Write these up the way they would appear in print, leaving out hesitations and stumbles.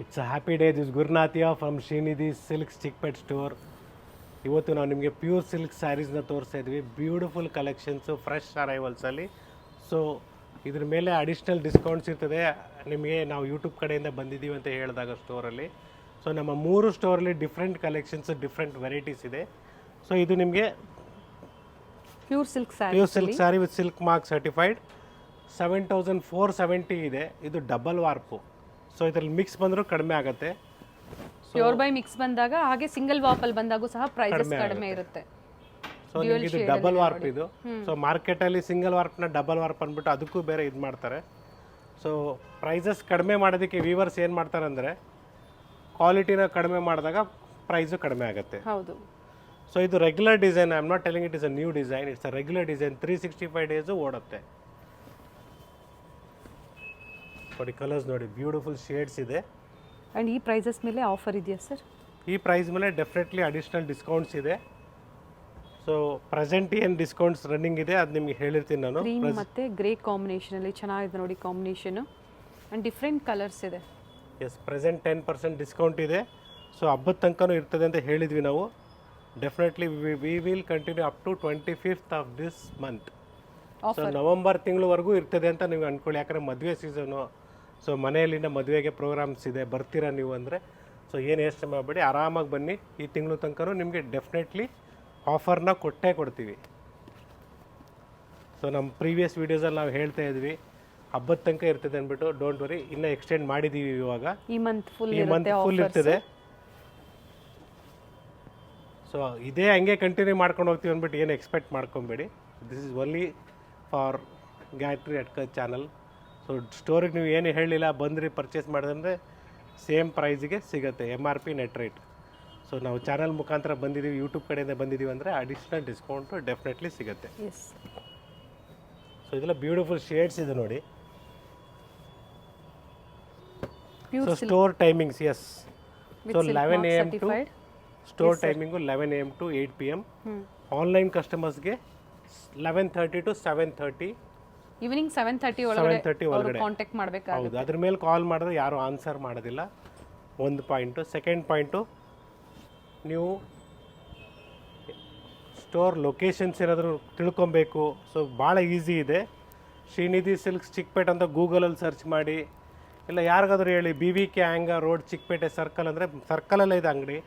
It's a happy day. This Gurunathiya from Shrinidhi silks Chickpet store. ಇವತ್ತು ನಾವು ನಿಮಗೆ ಪ್ಯೂರ್ ಸಿಲ್ಕ್ ಸ್ಯಾರೀಸ್ನ ತೋರಿಸ್ತಾ ಇದ್ವಿ. ಬ್ಯೂಟಿಫುಲ್ ಕಲೆಕ್ಷನ್ಸು, ಫ್ರೆಶ್ ಅರೈವಲ್ಸಲ್ಲಿ. ಸೊ ಇದ್ರ ಮೇಲೆ ಅಡಿಷ್ನಲ್ ಡಿಸ್ಕೌಂಟ್ಸ್ ಇರ್ತದೆ. ನಿಮಗೆ ನಾವು ಯೂಟ್ಯೂಬ್ ಕಡೆಯಿಂದ ಬಂದಿದ್ದೀವಿ ಅಂತ ಹೇಳಿದಾಗ ಸ್ಟೋರಲ್ಲಿ. ಸೊ ನಮ್ಮ 3 ಸ್ಟೋರಲ್ಲಿ ಡಿಫ್ರೆಂಟ್ ಕಲೆಕ್ಷನ್ಸ್, ಡಿಫ್ರೆಂಟ್ ವೆರೈಟೀಸ್ ಇದೆ. ಸೊ ಇದು ನಿಮಗೆ pure silk sari with silk mark certified 7470 ಇದೆ. ಇದು ಡಬಲ್ ವಾರ್ಪು. ಸೊ ಇದರಲ್ಲಿ ಮಿಕ್ಸ್ ಬಂದರೂ ಕಡಿಮೆ ಆಗುತ್ತೆ. ಪ್ಯೂರ್ ಬೈ ಮಿಕ್ಸ್ ಬಂದಾಗ ಹಾಗೆ ಸಿಂಗಲ್ ವಾಪಲ್ ಬಂದಾಗೂ ಸಹ ಪ್ರೈಸಸ್ ಕಡಿಮೆ ಇರುತ್ತೆ. ಸೊ ನಿಮಗೆ ಇದು ಡಬಲ್ ವಾರ್ಪ್ ಇದು. ಸೊ ಮಾರ್ಕೆಟಲ್ಲಿ ಸಿಂಗಲ್ ವಾರ್ಪ್ನ ಡಬಲ್ ವಾರ್ಪ್ ಅಂದ್ಬಿಟ್ಟು ಅದಕ್ಕೂ ಬೇರೆ ಇದು ಮಾಡ್ತಾರೆ. ಸೊ ಪ್ರೈಸಸ್ ಕಡಿಮೆ ಮಾಡೋದಕ್ಕೆ ವೀವರ್ಸ್ ಏನು ಮಾಡ್ತಾರೆ ಅಂದರೆ ಕ್ವಾಲಿಟಿನ ಕಡಿಮೆ ಮಾಡಿದಾಗ ಪ್ರೈಸು ಕಡಿಮೆ ಆಗುತ್ತೆ. ಹೌದು. ಸೊ ಇದು regular design. I am not telling it is a new design. It's a regular design. 365 days ಓಡುತ್ತೆ. ನೋಡಿ ಕಲರ್ಸ್ ನೋಡಿ, ಬ್ಯೂಟಿಫುಲ್ ಶೇಡ್ಸ್ ಇದೆ. ಆ್ಯಂಡ್ ಈ ಪ್ರೈಸಸ್ ಮೇಲೆ ಆಫರ್ ಇದೆಯಾ ಸರ್? ಈ ಪ್ರೈಸ್ ಮೇಲೆ ಡೆಫಿನೆಟ್ಲಿ ಅಡಿಷ್ನಲ್ ಡಿಸ್ಕೌಂಟ್ಸ್ ಇದೆ. ಸೊ ಪ್ರೆಸೆಂಟ್ ಏನು ಡಿಸ್ಕೌಂಟ್ಸ್ ರನ್ನಿಂಗ್ ಇದೆ ಅದು ನಿಮಗೆ ಹೇಳಿರ್ತೀನಿ ನಾನು. ಕ್ರೀಮ್ ಮತ್ತು ಗ್ರೇ ಕಾಂಬಿನೇಷನಲ್ಲಿ ಚೆನ್ನಾಗಿದೆ ನೋಡಿ ಕಾಂಬಿನೇಷನು. ಆ್ಯಂಡ್ ಡಿಫ್ರೆಂಟ್ ಕಲರ್ಸ್ ಇದೆ. ಎಸ್, ಪ್ರೆಸೆಂಟ್ 10% ಡಿಸ್ಕೌಂಟ್ ಇದೆ. ಸೊ ಹಬ್ಬದ ತನಕನೂ ಇರ್ತದೆ ಅಂತ ಹೇಳಿದ್ವಿ ನಾವು. Definitely we will continue up to 25th of this month. So November ತಿಂಗಳವರೆಗೂ ಇರ್ತದೆ ಅಂತ ನೀವು ಅಂದ್ಕೊಳ್ಳಿ. ಯಾಕಂದರೆ ಮದುವೆ ಸೀಸನು. ಸೊ ಮನೆಯಲ್ಲಿನ ಮದುವೆಗೆ ಪ್ರೋಗ್ರಾಮ್ಸ್ ಇದೆ, ಬರ್ತೀರಾ ನೀವು ಅಂದರೆ. ಸೊ ಏನು ಯೋಚನೆ ಮಾಡಬೇಡಿ, ಆರಾಮಾಗಿ ಬನ್ನಿ. ಈ ತಿಂಗಳು ತನಕನೂ ನಿಮಗೆ ಡೆಫಿನೆಟ್ಲಿ ಆಫರ್ನ ಕೊಟ್ಟೇ ಕೊಡ್ತೀವಿ. ಸೊ ನಮ್ಮ ಪ್ರೀವಿಯಸ್ ವೀಡಿಯೋಸಲ್ಲಿ ನಾವು ಹೇಳ್ತಾ ಇದ್ವಿ ಹಬ್ಬದ ತನಕ ಇರ್ತದೆ ಅಂದ್ಬಿಟ್ಟು. ಡೋಂಟ್ ವರಿ, ಇನ್ನೂ ಎಕ್ಸ್ಟೆಂಡ್ ಮಾಡಿದ್ದೀವಿ ಇವಾಗ. ಈ ಮಂತ್ ಫುಲ್ ಇರ್ತದೆ. ಸೊ ಇದೇ ಹಂಗೆ ಕಂಟಿನ್ಯೂ ಮಾಡ್ಕೊಂಡು ಹೋಗ್ತೀವಿ ಅಂದ್ಬಿಟ್ಟು ಏನು ಎಕ್ಸ್ಪೆಕ್ಟ್ ಮಾಡ್ಕೊಬೇಡಿ. This is only for Gayathri Atkar channel. So ಸ್ಟೋರಿಗೆ ನೀವು ಏನು ಹೇಳಿಲ್ಲ, ಬಂದ್ರಿ ಪರ್ಚೇಸ್ ಮಾಡಿದ್ರೆ ಸೇಮ್ ಪ್ರೈಸಿಗೆ ಸಿಗುತ್ತೆ, MRP ನೆಟ್ ರೇಟ್. ಸೊ ನಾವು ಚಾನಲ್ ಮುಖಾಂತರ ಬಂದಿದ್ದೀವಿ, ಯೂಟ್ಯೂಬ್ ಕಡೆಯಿಂದ ಬಂದಿದ್ದೀವಿ ಅಂದರೆ ಅಡಿಷ್ನಲ್ ಡಿಸ್ಕೌಂಟು ಡೆಫಿನೆಟ್ಲಿ ಸಿಗುತ್ತೆ. ಸೊ ಇದೆಲ್ಲ ಬ್ಯೂಟಿಫುಲ್ ಶೇಡ್ಸ್ ಇದೆ ನೋಡಿ. So store timings, yes. So 11 AM to store timing 11 AM to 8 PM. Online ಕಸ್ಟಮರ್ಸ್ಗೆ 11:30 ಟು 7:30. ಈವ್ನಿಂಗ್ 7:30 ಒಳಗಡೆ ಕಾಂಟ್ಯಾಕ್ಟ್ ಮಾಡಬೇಕಾಗುತ್ತೆ. ಹೌದು, ಅದ್ರ ಮೇಲೆ ಕಾಲ್ ಮಾಡಿದ್ರೆ ಯಾರು ಆನ್ಸರ್ ಮಾಡೋದಿಲ್ಲ. ಒಂದು ಪಾಯಿಂಟು. ಸೆಕೆಂಡ್ ಪಾಯಿಂಟು, ನೀವು ಸ್ಟೋರ್ ಲೊಕೇಶನ್ಸ್ ಏನಾದರೂ ತಿಳ್ಕೊಬೇಕು. ಸೊ ಭಾಳ ಈಸಿ ಇದೆ. ಶ್ರೀನಿಧಿ ಸಿಲ್ಕ್ಸ್ ಚಿಕ್ಪೇಟ್ ಅಂತ ಗೂಗಲಲ್ಲಿ ಸರ್ಚ್ ಮಾಡಿ, ಇಲ್ಲ ಯಾರಿಗಾದ್ರೂ ಹೇಳಿ BVK ಆ್ಯಂಗ ರೋಡ್ ಚಿಕ್ಕಪೇಟೆ ಸರ್ಕಲ್ ಅಂದರೆ ಸರ್ಕಲಲ್ಲೇ ಇದೆ ಅಂಗಡಿ.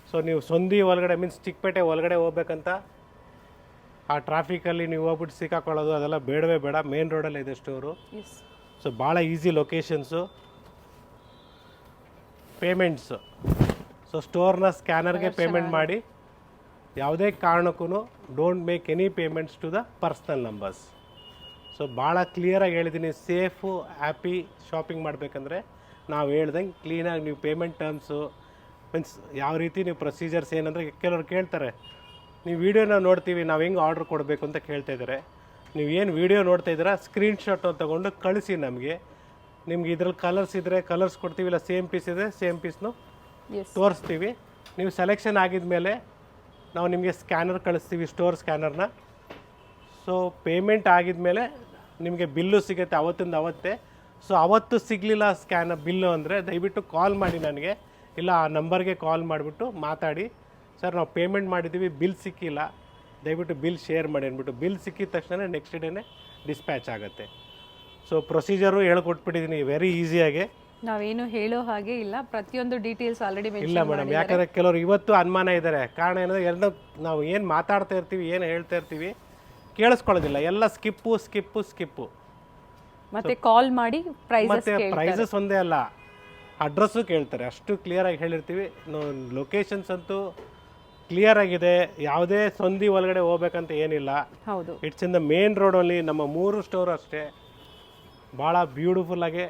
ಸೊ ನೀವು ಸಂಧಿ ಒಳಗಡೆ ಮೀನ್ಸ್ ಚಿಕ್ಕಪೇಟೆ ಒಳಗಡೆ ಹೋಗ್ಬೇಕಂತ ಆ ಟ್ರಾಫಿಕಲ್ಲಿ ನೀವು ಹೋಗ್ಬಿಟ್ಟು ಸಿಕ್ಕಾಕೊಳ್ಳೋದು ಅದೆಲ್ಲ ಬೇಡವೇ ಬೇಡ. ಮೇನ್ ರೋಡಲ್ಲೇ ಇದೆ ಸ್ಟೋರು. ಸೊ ಭಾಳ ಈಸಿ ಲೊಕೇಶನ್ಸು. ಪೇಮೆಂಟ್ಸು, ಸೊ ಸ್ಟೋರ್ನ ಸ್ಕ್ಯಾನರ್ಗೆ ಪೇಮೆಂಟ್ ಮಾಡಿ. ಯಾವುದೇ ಕಾರಣಕ್ಕೂ don't make any payments to the personal numbers. So ಭಾಳ ಕ್ಲಿಯರಾಗಿ ಹೇಳಿದ್ದೀನಿ. ಸೇಫು ಹ್ಯಾಪಿ ಶಾಪಿಂಗ್ ಮಾಡಬೇಕಂದ್ರೆ ನಾವು ಹೇಳ್ದಂಗೆ ಕ್ಲೀನಾಗಿ ನೀವು ಪೇಮೆಂಟ್ ಟರ್ಮ್ಸು ಮೀನ್ಸ್ ಯಾವ ರೀತಿ ನೀವು ಪ್ರೊಸೀಜರ್ಸ್ ಏನಂದರೆ, ಕೆಲವ್ರು ಕೇಳ್ತಾರೆ ನೀವು ವೀಡಿಯೋನ ನೋಡ್ತೀವಿ ನಾವು ಹೆಂಗೆ ಆರ್ಡ್ರ್ ಕೊಡಬೇಕು ಅಂತ ಕೇಳ್ತಾ ಇದ್ದಾರೆ. ನೀವು ಏನು ವೀಡಿಯೋ ನೋಡ್ತಾ ಇದ್ದೀರಾ ಸ್ಕ್ರೀನ್ಶಾಟ್ ತೊಗೊಂಡು ಕಳಿಸಿ ನಮಗೆ. ನಿಮ್ಗೆ ಇದ್ರಲ್ಲಿ ಕಲರ್ಸ್ ಇದ್ದರೆ ಕಲರ್ಸ್ ಕೊಡ್ತೀವಿ, ಇಲ್ಲ ಸೇಮ್ ಪೀಸ್ ಇದೆ ಸೇಮ್ ಪೀಸ್ನು ತೋರಿಸ್ತೀವಿ. ನೀವು ಸೆಲೆಕ್ಷನ್ ಆಗಿದ್ಮೇಲೆ ನಾವು ನಿಮಗೆ ಸ್ಕ್ಯಾನರ್ ಕಳಿಸ್ತೀವಿ, ಸ್ಟೋರ್ ಸ್ಕ್ಯಾನರ್ನ. ಸೊ ಪೇಮೆಂಟ್ ಆಗಿದ್ಮೇಲೆ ನಿಮಗೆ ಬಿಲ್ಲು ಸಿಗುತ್ತೆ ಅವತ್ತಿಂದ ಅವತ್ತೇ. ಸೊ ಅವತ್ತು ಸಿಗಲಿಲ್ಲ ಬಿಲ್ಲು ಅಂದರೆ ದಯವಿಟ್ಟು ಕಾಲ್ ಮಾಡಿ ನನಗೆ, ಇಲ್ಲ ಆ ನಂಬರ್ಗೆ ಕಾಲ್ ಮಾಡಿಬಿಟ್ಟು ಮಾತಾಡಿ, ಸರ್ ನಾವು ಪೇಮೆಂಟ್ ಮಾಡಿದ್ದೀವಿ ಬಿಲ್ ಸಿಕ್ಕಿಲ್ಲ, ದಯವಿಟ್ಟು ಬಿಲ್ ಶೇರ್ ಮಾಡಿ ಅಂದ್ಬಿಟ್ಟು. ಬಿಲ್ ಸಿಕ್ಕಿದ ತಕ್ಷಣ ನೆಕ್ಸ್ಟ್ ಡೇನೇ ಡಿಸ್ಪ್ಯಾಚ್ ಆಗುತ್ತೆ. ಸೊ ಪ್ರೊಸೀಜರು ಹೇಳ್ಕೊಟ್ಬಿಟ್ಟಿದ್ದೀನಿ ವೆರಿ ಈಸಿಯಾಗಿ. ನಾವೇನು ಹೇಳೋ ಹಾಗೆ ಇಲ್ಲ, ಪ್ರತಿಯೊಂದು ಡೀಟೇಲ್ಸ್ ಆಲ್ರೆಡಿ ಇಲ್ಲ ಮೇಡಮ್. ಯಾಕಂದರೆ ಕೆಲವರು ಇವತ್ತು ಅನುಮಾನ ಇದ್ದಾರೆ. ಕಾರಣ ಏನಂದರೆ ಎಲ್ಲ ನಾವು ಏನು ಮಾತಾಡ್ತಾ ಇರ್ತೀವಿ, ಏನು ಹೇಳ್ತಾ ಇರ್ತೀವಿ ಕೇಳಿಸ್ಕೊಳ್ಳೋದಿಲ್ಲ. ಎಲ್ಲ ಸ್ಕಿಪ್ಪು. ಮತ್ತೆ ಕಾಲ್ ಮಾಡಿ ಪ್ರೈಸಸ್ ಒಂದೇ ಅಲ್ಲ, ಅಡ್ರೆಸ್ಸು ಕೇಳ್ತಾರೆ. ಅಷ್ಟು ಕ್ಲಿಯರಾಗಿ ಹೇಳಿರ್ತೀವಿ. ಲೊಕೇಶನ್ಸ್ ಅಂತೂ ಕ್ಲಿಯರ್ ಆಗಿದೆ. ಯಾವುದೇ ಸಂಧಿ ಒಳಗಡೆ ಹೋಗ್ಬೇಕಂತ ಏನಿಲ್ಲ. ಹೌದು, ಇಟ್ಸ್ ಇನ್ ದ ಮೇನ್ ರೋಡಲ್ಲಿ. ನಮ್ಮ 3 ಸ್ಟೋರ್ ಅಷ್ಟೇ. ಭಾಳ ಬ್ಯೂಟಿಫುಲ್ ಆಗಿ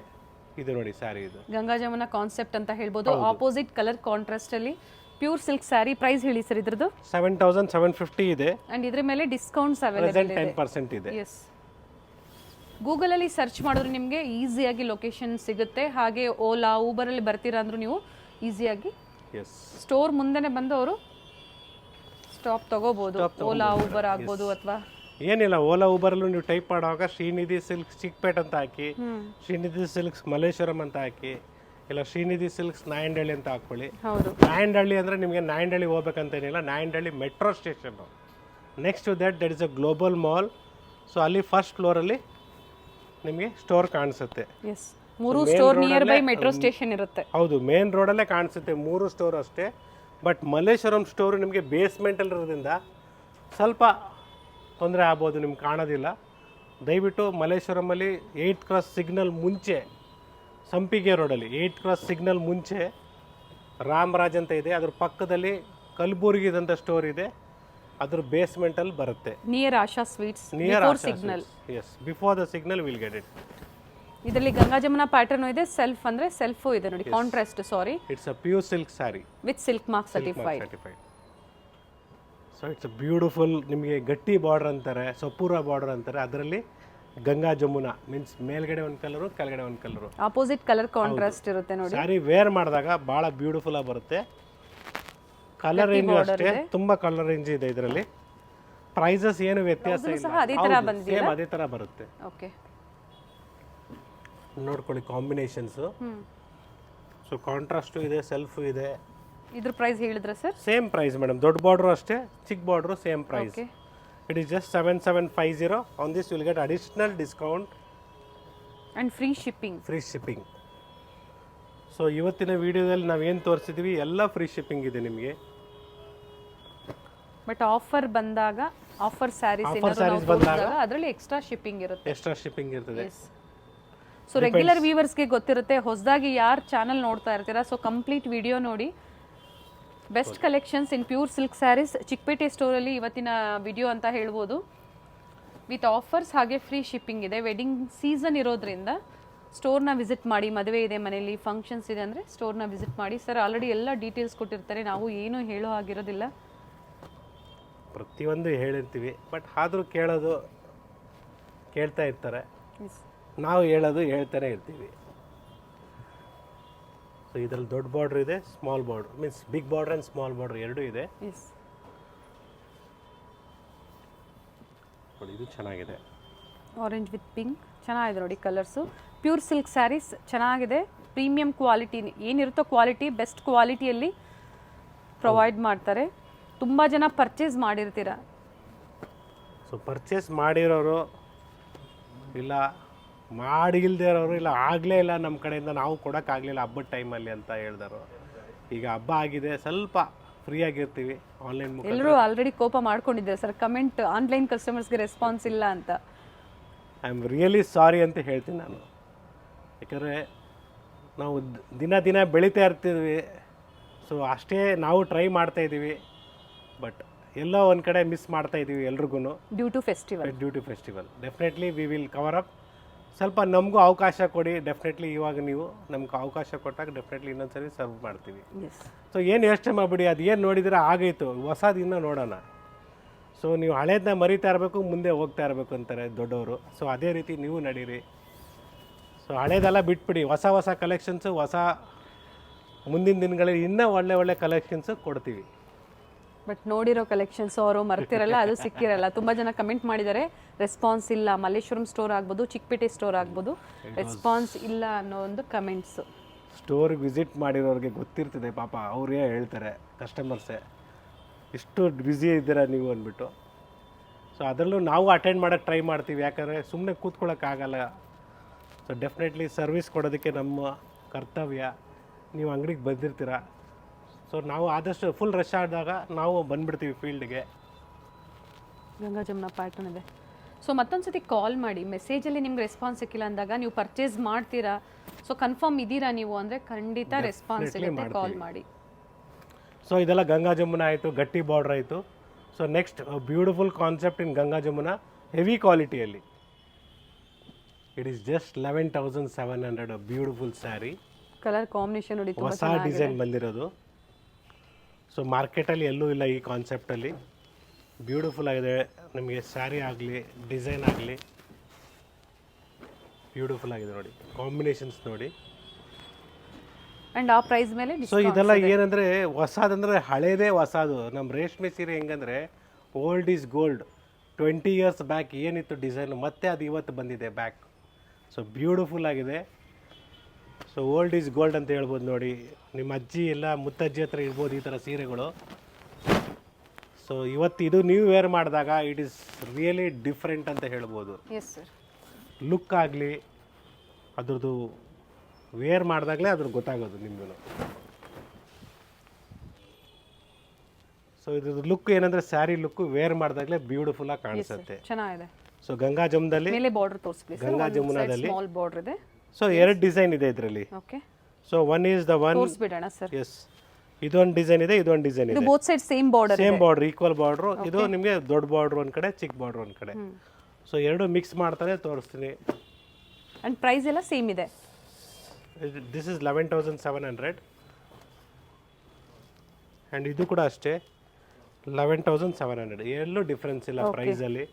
ಇದು ನೋಡಿ ಸ್ಯಾರಿ. ಇದು ಗಂಗಾ ಜಮುನಾ ಕಾನ್ಸೆಪ್ಟ್ ಅಂತ ಹೇಳ್ಬೋದು. ಆಪೋಸಿಟ್ ಕಲರ್ ಕಾಂಟ್ರಾಸ್ಟ್ ಅಲ್ಲಿ ಪ್ಯೂರ್ ಸಿಲ್ಕ್ ಸ್ಯಾರಿ. ಪ್ರೈಸ್ ಹೇಳಿ ಸರ್ ಇದ್ರದ್ದು? 7750 ಇದೆ. ಅಂಡ್ ಇದ್ರ ಮೇಲೆ ಡಿಸ್ಕೌಂಟ್ಸ್ ಅವೈಲೇಬಲ್ ಇದೆ. 10% ಇದೆ. ಎಸ್, ಗೂಗಲಲ್ಲಿ ಸರ್ಚ್ ಮಾಡಿದ್ರೆ ನಿಮಗೆ ಈಸಿಯಾಗಿ ಲೊಕೇಶನ್ ಸಿಗುತ್ತೆ. ಹಾಗೆ ಓಲಾ ಊಬರಲ್ಲಿ ಬರ್ತೀರಾ ಅಂದ್ರೂ ನೀವು ಈಸಿಯಾಗಿ ಸ್ಟೋರ್ ಮುಂದೆನೆ ಬಂದು ಅವರು ಸ್ಟಾಪ್ ತಗೋಬಹುದು. ಓಲಾ ಊಬರ್ ಆಗ್ಬೋದು ಅಥವಾ ಏನಿಲ್ಲ, ಓಲಾ ಊಬರಲ್ಲೂ ನೀವು ಟೈಪ್ ಮಾಡುವಾಗ ಶ್ರೀನಿಧಿ ಸಿಲ್ಕ್ಸ್ ಚಿಕ್ಪೇಟ್ ಅಂತ ಹಾಕಿ, ಶ್ರೀನಿಧಿ ಸಿಲ್ಕ್ಸ್ ಮಲ್ಲೇಶ್ವರಂ ಅಂತ ಹಾಕಿ, ಇಲ್ಲ ಶ್ರೀನಿಧಿ ಸಿಲ್ಕ್ಸ್ ನಾಯಂಡಹಳ್ಳಿ ಅಂತ ಹಾಕ್ಕೊಳ್ಳಿ. ಹೌದು. ನಾಯಂಡಹಳ್ಳಿ ಅಂದರೆ ನಿಮಗೆ ನಾಯಂಡಹಳ್ಳಿ ಹೋಗ್ಬೇಕಂತೇನಿಲ್ಲ, Nayandahalli metro station. Next to that is a global mall. So ಅಲ್ಲಿ ಫಸ್ಟ್ ಫ್ಲೋರಲ್ಲಿ ನಿಮಗೆ ಸ್ಟೋರ್ ಕಾಣಿಸುತ್ತೆ. Yes, 3 store nearby metro station ಇರುತ್ತೆ. ಹೌದು, ಮೇನ್ ರೋಡಲ್ಲೇ ಕಾಣಿಸುತ್ತೆ 3 ಸ್ಟೋರ್ ಅಷ್ಟೇ. ಬಟ್ ಮಲ್ಲೇಶ್ವರಂ ಸ್ಟೋರು ನಿಮಗೆ ಬೇಸ್ಮೆಂಟಲ್ಲಿರೋದ್ರಿಂದ ಸ್ವಲ್ಪ ತೊಂದರೆ ಆಗ್ಬೋದು, ನಿಮ್ಗೆ ಕಾಣೋದಿಲ್ಲ. ದಯವಿಟ್ಟು ಮಲ್ಲೇಶ್ವರಮಲ್ಲಿ 8 ಕ್ರಾಸ್ ಸಿಗ್ನಲ್ ಮುಂಚೆ, ಸಂಪಿಗೆ ರೋಡಲ್ಲಿ 8 ಕ್ರಾಸ್ ಸಿಗ್ನಲ್ ಮುಂಚೆ ರಾಮರಾಜ್ ಅಂತ ಇದೆ, ಅದ್ರ ಪಕ್ಕದಲ್ಲಿ ಕಲಬುರ್ಗಿದಂಥ ಸ್ಟೋರ್ ಇದೆ, ಅದ್ರ ಬೇಸ್ಮೆಂಟಲ್ಲಿ ಬರುತ್ತೆ. Near Asha sweets, near before signal. Yes, before the signal will get it. ಇದರಲ್ಲಿ ಗಂಗಾ ಜಮುನಾ ಪ್ಯಾಟರ್ನ್ ಇದೆ, ಸೆಲ್ಫ್ ಅಂದ್ರೆ ಸೆಲ್ಫು ಇದೆ ನೋಡಿ, contrast. Sorry, it's a pure silk sari with silk mark certified. So it's a beautiful, ನಿಮಗೆ ಗಟ್ಟಿ ಬಾರ್ಡರ್ ಅಂತಾರೆ, ಸಪೂರ ಬಾರ್ಡರ್ ಅಂತಾರೆ. ಅದರಲ್ಲಿ ಗಂಗಾ ಜಮುನಾ ಮೀನ್ಸ್ ಮೇಲ್ಗಡೆ ಒಂದು ಕಲರು, ಕೆಳಗಡೆ ಒಂದು ಕಲರು, ಆಪೋಸಿಟ್ ಕಲರ್ ಕಾಂಟ್ರಾಸ್ಟ್ ಇರುತ್ತೆ ನೋಡಿ. ಸ್ಯಾರಿ ವೇರ್ ಮಾಡಿದಾಗ ಭಾಳ ಬ್ಯೂಟಿಫುಲ್ ಆಗಿ ಬರುತ್ತೆ. ಕಲರ್ ರೇಂಜ್ ಅಷ್ಟೇ, ತುಂಬಾ ಕಲರ್ ರೇಂಜ್ ಇದೆ ಇದರಲ್ಲಿ. ಪ್ರೈಸಸ್ ಏನು ವ್ಯತ್ಯಾಸ ಇಲ್ಲ, ಅದೇ ತರ ಬಂದಿದೆ, ಸೇಮ್ ಅದೇ ತರ ಬರುತ್ತೆ. ಓಕೆ, ನೋಡ್ಕೊಳ್ಳಿ ಕಾಂಬಿನೇಷನ್ಸ್. ಸೊ ಕಾಂಟ್ರಾಸ್ಟು ಇದೆ, ಸೆಲ್ಫ್ ಇದೆ. ಇದ್ರ ಪ್ರೈಸ್ ಹೇಳಿದ್ರೆ ಸರ್? ಸೇಮ್ ಪ್ರೈಸ್ ಮೇಡಮ್, ದೊಡ್ಡ ಬಾರ್ಡ್ರು ಅಷ್ಟೇ, ಚಿಕ್ಕ border same price. It is just 7750. On this will get additional discount and free shipping. Free shipping. So ಇವತ್ತಿನ ವಿಡಿಯೋದಲ್ಲಿ ನಾವೇನು ತೋರಿಸಿದ್ವಿ ಎಲ್ಲ ಫ್ರೀ ಶಿಪ್ಪಿಂಗ್ ಇದೆ ನಿಮಗೆ. ಬಟ್ ಆಫರ್ ಬಂದಾಗ, ಆಫರ್ ಸ್ಯಾರೀಸ್ ಬಂದಾಗ ಅದರಲ್ಲಿ ಎಕ್ಸ್ಟ್ರಾ ಶಿಪ್ಪಿಂಗ್ ಇರುತ್ತೆ. ಎಕ್ಸ್ಟ್ರಾ ಶಿಪ್ಪಿಂಗ್ ಇರ್ತದೆ. ಸೊ ರೆಗ್ಯುಲರ್ ವ್ಯೂವರ್ಸ್ಗೆ ಗೊತ್ತಿರುತ್ತೆ, ಹೊಸದಾಗಿ ಯಾರು ಚಾನಲ್ ನೋಡ್ತಾ ಇರ್ತೀರಾ, ಸೊ ಕಂಪ್ಲೀಟ್ ವಿಡಿಯೋ ನೋಡಿ. Best collections in pure silk sarees Chickpete ಸ್ಟೋರಲ್ಲಿ ಇವತ್ತಿನ ವಿಡಿಯೋ ಅಂತ ಹೇಳ್ಬೋದು. ವಿತ್ ಆಫರ್ಸ್ ಹಾಗೆ ಫ್ರೀ ಶಿಪ್ಪಿಂಗ್ ಇದೆ. ವೆಡ್ಡಿಂಗ್ ಸೀಸನ್ ಇರೋದ್ರಿಂದ ಸ್ಟೋರ್ನ ವಿಸಿಟ್ ಮಾಡಿ. ಮದುವೆ ಇದೆ ಮನೆಯಲ್ಲಿ, ಫಂಕ್ಷನ್ಸ್ ಇದೆ ಅಂದರೆ ಸ್ಟೋರ್ನ ವಿಸಿಟ್ ಮಾಡಿ. ಸರ್ ಆಲ್ರೆಡಿ ಎಲ್ಲ ಡೀಟೇಲ್ಸ್ ಕೊಟ್ಟಿರ್ತಾರೆ, ನಾವು ಏನು ಹೇಳೋ ಆಗಿರೋದಿಲ್ಲ, ಪ್ರತಿಯೊಂದು ಹೇಳಿರ್ತೀವಿ. ಬಟ್ ಆದರೂ ಕೇಳ್ತಾ ಇರ್ತಾರೆ, ನಾವು ಹೇಳೋದು ಹೇಳ್ತಾನೆ ಇರ್ತೀವಿ. ಸೊ ಇದರಲ್ಲಿ ದೊಡ್ಡ ಬಾರ್ಡ್ರ್ ಇದೆ, small border means big border and small border ಎರಡೂ ಇದೆ. ನೋಡಿ ಇದು ಚೆನ್ನಾಗಿದೆ, ಆರೆಂಜ್ ವಿತ್ ಪಿಂಕ್ ಚೆನ್ನಾಗಿದೆ ನೋಡಿ ಕಲರ್ಸು. ಪ್ಯೂರ್ ಸಿಲ್ಕ್ ಸ್ಯಾರೀಸ್ ಚೆನ್ನಾಗಿದೆ, ಪ್ರೀಮಿಯಂ ಕ್ವಾಲಿಟಿ ಏನಿರುತ್ತೋ ಕ್ವಾಲಿಟಿ ಬೆಸ್ಟ್ ಕ್ವಾಲಿಟಿಯಲ್ಲಿ ಪ್ರೊವೈಡ್ ಮಾಡ್ತಾರೆ. ತುಂಬ ಜನ ಪರ್ಚೇಸ್ ಮಾಡಿರ್ತೀರ. ಸೊ ಪರ್ಚೇಸ್ ಮಾಡಿರೋರು ಇಲ್ಲ ಮಾಡಿಲ್ದೇ ಇರೋರು, ಇಲ್ಲ ಆಗಲೇ ಇಲ್ಲ ನಮ್ಮ ಕಡೆಯಿಂದ ನಾವು ಕೊಡೋಕ್ಕಾಗಲಿಲ್ಲ ಹಬ್ಬದ ಟೈಮಲ್ಲಿ ಅಂತ ಹೇಳಿದರು. ಈಗ ಹಬ್ಬ ಆಗಿದೆ, ಸ್ವಲ್ಪ ಫ್ರೀ ಆಗಿರ್ತೀವಿ ಆನ್ಲೈನ್ ಮುಖಾಂತರ. ಎಲ್ಲರೂ ಆಲ್ರೆಡಿ ಕೋಪ ಮಾಡ್ಕೊಂಡಿದ್ದಾರೆ ಸರ್, ಕಮೆಂಟ್ ಆನ್ಲೈನ್ ಕಸ್ಟಮರ್ಸ್ಗೆ ರೆಸ್ಪಾನ್ಸ್ ಇಲ್ಲ ಅಂತ. ಐ ಆಮ್ ರಿಯಲಿ ಸಾರಿ ಅಂತ ಹೇಳ್ತೀನಿ ನಾನು. ಯಾಕಂದರೆ ನಾವು ದಿನ ಬೆಳೀತಾ ಇರ್ತೀವಿ. ಸೊ ಅಷ್ಟೇ ನಾವು ಟ್ರೈ ಮಾಡ್ತಾಯಿದ್ದೀವಿ, ಬಟ್ ಎಲ್ಲೋ ಒಂದು ಕಡೆ ಮಿಸ್ ಮಾಡ್ತಾಯಿದ್ದೀವಿ ಎಲ್ರಿಗೂ. Due to festival definitely we will cover up. ಸ್ವಲ್ಪ ನಮಗೂ ಅವಕಾಶ ಕೊಡಿ. ಡೆಫಿನೆಟ್ಲಿ ಇವಾಗ ನೀವು ನಮ್ಗೆ ಅವಕಾಶ ಕೊಟ್ಟಾಗ ಡೆಫಿನೆಟ್ಲಿ ಇನ್ನೊಂದ್ಸರಿ ಸರ್ವ್ ಮಾಡ್ತೀವಿ. ಸೊ ಏನು ಯೋಚನೆ ಮಾಡಿಬಿಡಿ, ಅದು ಏನು ನೋಡಿದರೆ ಆಗೈತು, ಹೊಸದು ಇನ್ನೂ ನೋಡೋಣ. ಸೊ ನೀವು ಹಳೇದನ್ನ ಮರಿತಾ ಇರಬೇಕು, ಮುಂದೆ ಹೋಗ್ತಾ ಇರಬೇಕು ಅಂತಾರೆ ದೊಡ್ಡವರು. ಸೊ ಅದೇ ರೀತಿ ನೀವು ನಡೀರಿ. ಸೊ ಹಳೇದೆಲ್ಲ ಬಿಟ್ಬಿಡಿ, ಹೊಸ ಕಲೆಕ್ಷನ್ಸು, ಮುಂದಿನ ದಿನಗಳಲ್ಲಿ ಇನ್ನೂ ಒಳ್ಳೆ ಕಲೆಕ್ಷನ್ಸು ಕೊಡ್ತೀವಿ. ಬಟ್ ನೋಡಿರೋ ಕಲೆಕ್ಷನ್ಸ್ ಅವರು ಮರ್ತಿರಲ್ಲ, ಅದು ಸಿಕ್ಕಿರಲ್ಲ. ತುಂಬ ಜನ ಕಮೆಂಟ್ ಮಾಡಿದ್ದಾರೆ, ರೆಸ್ಪಾನ್ಸ್ ಇಲ್ಲ. ಮಲ್ಲೇಶ್ವರಂ ಸ್ಟೋರ್ ಆಗ್ಬೋದು, ಚಿಕ್ಕಪೇಟೆ ಸ್ಟೋರ್ ಆಗ್ಬೋದು, ರೆಸ್ಪಾನ್ಸ್ ಇಲ್ಲ ಅನ್ನೋ ಒಂದು ಕಮೆಂಟ್ಸ್. ಸ್ಟೋರಿಗೆ ವಿಸಿಟ್ ಮಾಡಿರೋರಿಗೆ ಗೊತ್ತಿರ್ತದೆ ಪಾಪ, ಅವರೇ ಹೇಳ್ತಾರೆ ಕಸ್ಟಮರ್ಸೇ, ಇಷ್ಟು ಬ್ಯುಸಿ ಇದ್ದೀರಾ ನೀವು ಅಂದ್ಬಿಟ್ಟು. ಸೊ ಅದರಲ್ಲೂ ನಾವು ಅಟೆಂಡ್ ಮಾಡೋಕ್ಕೆ ಟ್ರೈ ಮಾಡ್ತೀವಿ, ಯಾಕಂದರೆ ಸುಮ್ಮನೆ ಕೂತ್ಕೊಳ್ಳೋಕ್ಕಾಗಲ್ಲ. ಸೊ ಡೆಫಿನೆಟ್ಲಿ ಸರ್ವಿಸ್ ಕೊಡೋದಕ್ಕೆ ನಮ್ಮ ಕರ್ತವ್ಯ. ನೀವು ಅಂಗಡಿಗೆ ಬಂದಿರ್ತೀರ, ಸೊ ನಾವು ಆದಷ್ಟು ಫುಲ್ ರಶ್ ಆದಾಗ ನಾವು ಬಂದುಬಿಡ್ತೀವಿ ಫೀಲ್ಡ್ಗೆ. ಗಂಗಾ ಜಮುನಾ ಪ್ಯಾಟರ್ನ್ ಇದೆ. ಸೊ ಮತ್ತೊಂದು ಸತಿ ಕಾಲ್ ಮಾಡಿ, ಮೆಸೇಜಲ್ಲಿ ನಿಮ್ಗೆ ರೆಸ್ಪಾನ್ಸ್ ಸಿಕ್ಕಿಲ್ಲ ಅಂದಾಗ ನೀವು ಪರ್ಚೇಸ್ ಮಾಡ್ತೀರಾ, ಸೊ ಕನ್ಫರ್ಮ್ ಇದ್ದೀರಾ ನೀವು ಅಂದರೆ ಖಂಡಿತ ರೆಸ್ಪಾನ್ಸ್ ಸಿಗುತ್ತೆ, ಕಾಲ್ ಮಾಡಿ. ಸೊ ಇದೆಲ್ಲ ಗಂಗಾ ಜಮುನಾ ಆಯಿತು, ಗಟ್ಟಿ ಬಾರ್ಡ್ರ್ ಆಯಿತು. So next beautiful concept in Ganga Jamuna, heavy ಕ್ವಾಲಿಟಿಯಲ್ಲಿ. It is just 11,700. Beautiful saree, colour combination ನೋಡಿ, ಹೊಸ ಡಿಸೈನ್ ಬಂದಿರೋದು. ಸೊ ಮಾರ್ಕೆಟಲ್ಲಿ ಎಲ್ಲೂ ಇಲ್ಲ ಈ ಕಾನ್ಸೆಪ್ಟಲ್ಲಿ. ಬ್ಯೂಟಿಫುಲ್ ಆಗಿದೆ, ನಿಮಗೆ ಸ್ಯಾರಿ ಆಗಲಿ ಡಿಸೈನ್ ಆಗಲಿ ಬ್ಯೂಟಿಫುಲ್ ಆಗಿದೆ ನೋಡಿ, ಕಾಂಬಿನೇಷನ್ಸ್ ನೋಡಿ. ಆ್ಯಂಡ್ ಆ ಪ್ರೈಸ್ ಮೇಲೆ. ಸೊ ಇದೆಲ್ಲ ಏನಂದರೆ ಹೊಸದಂದರೆ ಹಳೇದೇ ಹೊಸದು. ನಮ್ಮ ರೇಷ್ಮೆ ಸೀರೆ ಹೆಂಗಂದರೆ old is gold. 20 years back ಏನಿತ್ತು ಡಿಸೈನು, ಮತ್ತೆ ಅದು ಇವತ್ತು ಬಂದಿದೆ ಬ್ಯಾಕ್. ಸೊ ಬ್ಯೂಟಿಫುಲ್ ಆಗಿದೆ. ಸೊ ಓಲ್ಡ್ ಈಸ್ ಗೋಲ್ಡ್ ಅಂತ ಹೇಳ್ಬೋದು ನೋಡಿ. ನಿಮ್ಮ ಅಜ್ಜಿ ಎಲ್ಲ ಮುತ್ತಜ್ಜಿ ಹತ್ರ ಇರ್ಬೋದು ಈ ಥರ ಸೀರೆಗಳು. ಸೊ ಇವತ್ತು ಇದು ನೀವು ವೇರ್ ಮಾಡಿದಾಗ ಇಟ್ ಈಸ್ ರಿಯಲಿ ಡಿಫ್ರೆಂಟ್ ಅಂತ ಹೇಳ್ಬೋದು. Yes sir. ಲುಕ್ ಆಗಲಿ ಅದ್ರದ್ದು ವೇರ್ ಮಾಡಿದಾಗಲೇ ಅದ್ರ ಗೊತ್ತಾಗೋದು ನಿಮಗೂ. ಸೊ ಇದ್ರದ್ದು ಲುಕ್ ಏನಂದರೆ ಸ್ಯಾರಿ ಲುಕ್ಕು ವೇರ್ ಮಾಡಿದಾಗಲೇ ಬ್ಯೂಟಿಫುಲ್ಲಾಗಿ ಕಾಣಿಸುತ್ತೆ. ಚೆನ್ನಾಗಿದೆ. ಸೊ ಗಂಗಾ ಜಮುನಲ್ಲಿ ಮೇಲೆ ಬಾರ್ಡರ್ ತೋರಿಸ್ಲಿ ಸರ್. ಗಂಗಾ ಜಮುನಾದಲ್ಲಿ ಸ್ಮಾಲ್ ಬಾರ್ಡರ್ ಇದೆ. ಸೊ 2 ಡಿಸೈನ್ ಇದೆ ಇದರಲ್ಲಿ. Okay, so one is the one. ತೋರಿಸ್ಬಿಡೋಣ ಸರ್. ಎಸ್, ಇದೊಂದು ಡಿಸೈನ್ ಇದೆ, ಇದೊಂದು ಡಿಸೈನ್ ಇದು ಇದೆ. Both side same border. Same border, equal border. ಇದು ನಿಮಗೆ ದೊಡ್ಡ ಬಾರ್ಡರ್ ಒಂದು ಕಡೆ, ಚಿಕ್ಕ ಬಾರ್ಡರ್ ಒಂದು ಕಡೆ. ಸೊ ಎರಡು ಮಿಕ್ಸ್ ಮಾಡ್ತಾನೆ ತೋರಿಸ್ತೀನಿ. ಅಂಡ್ ಪ್ರೈಸ್ ಎಲ್ಲ ಸೇಮ್ ಇದೆ. ದಿಸ್ ಇಸ್ 11,700 ಆ್ಯಂಡ್ ಇದು ಕೂಡ ಅಷ್ಟೇ 11,700. ಎಲ್ಲೂ ಡಿಫ್ರೆನ್ಸ್ ಇಲ್ಲ ಪ್ರೈಸಲ್ಲಿ.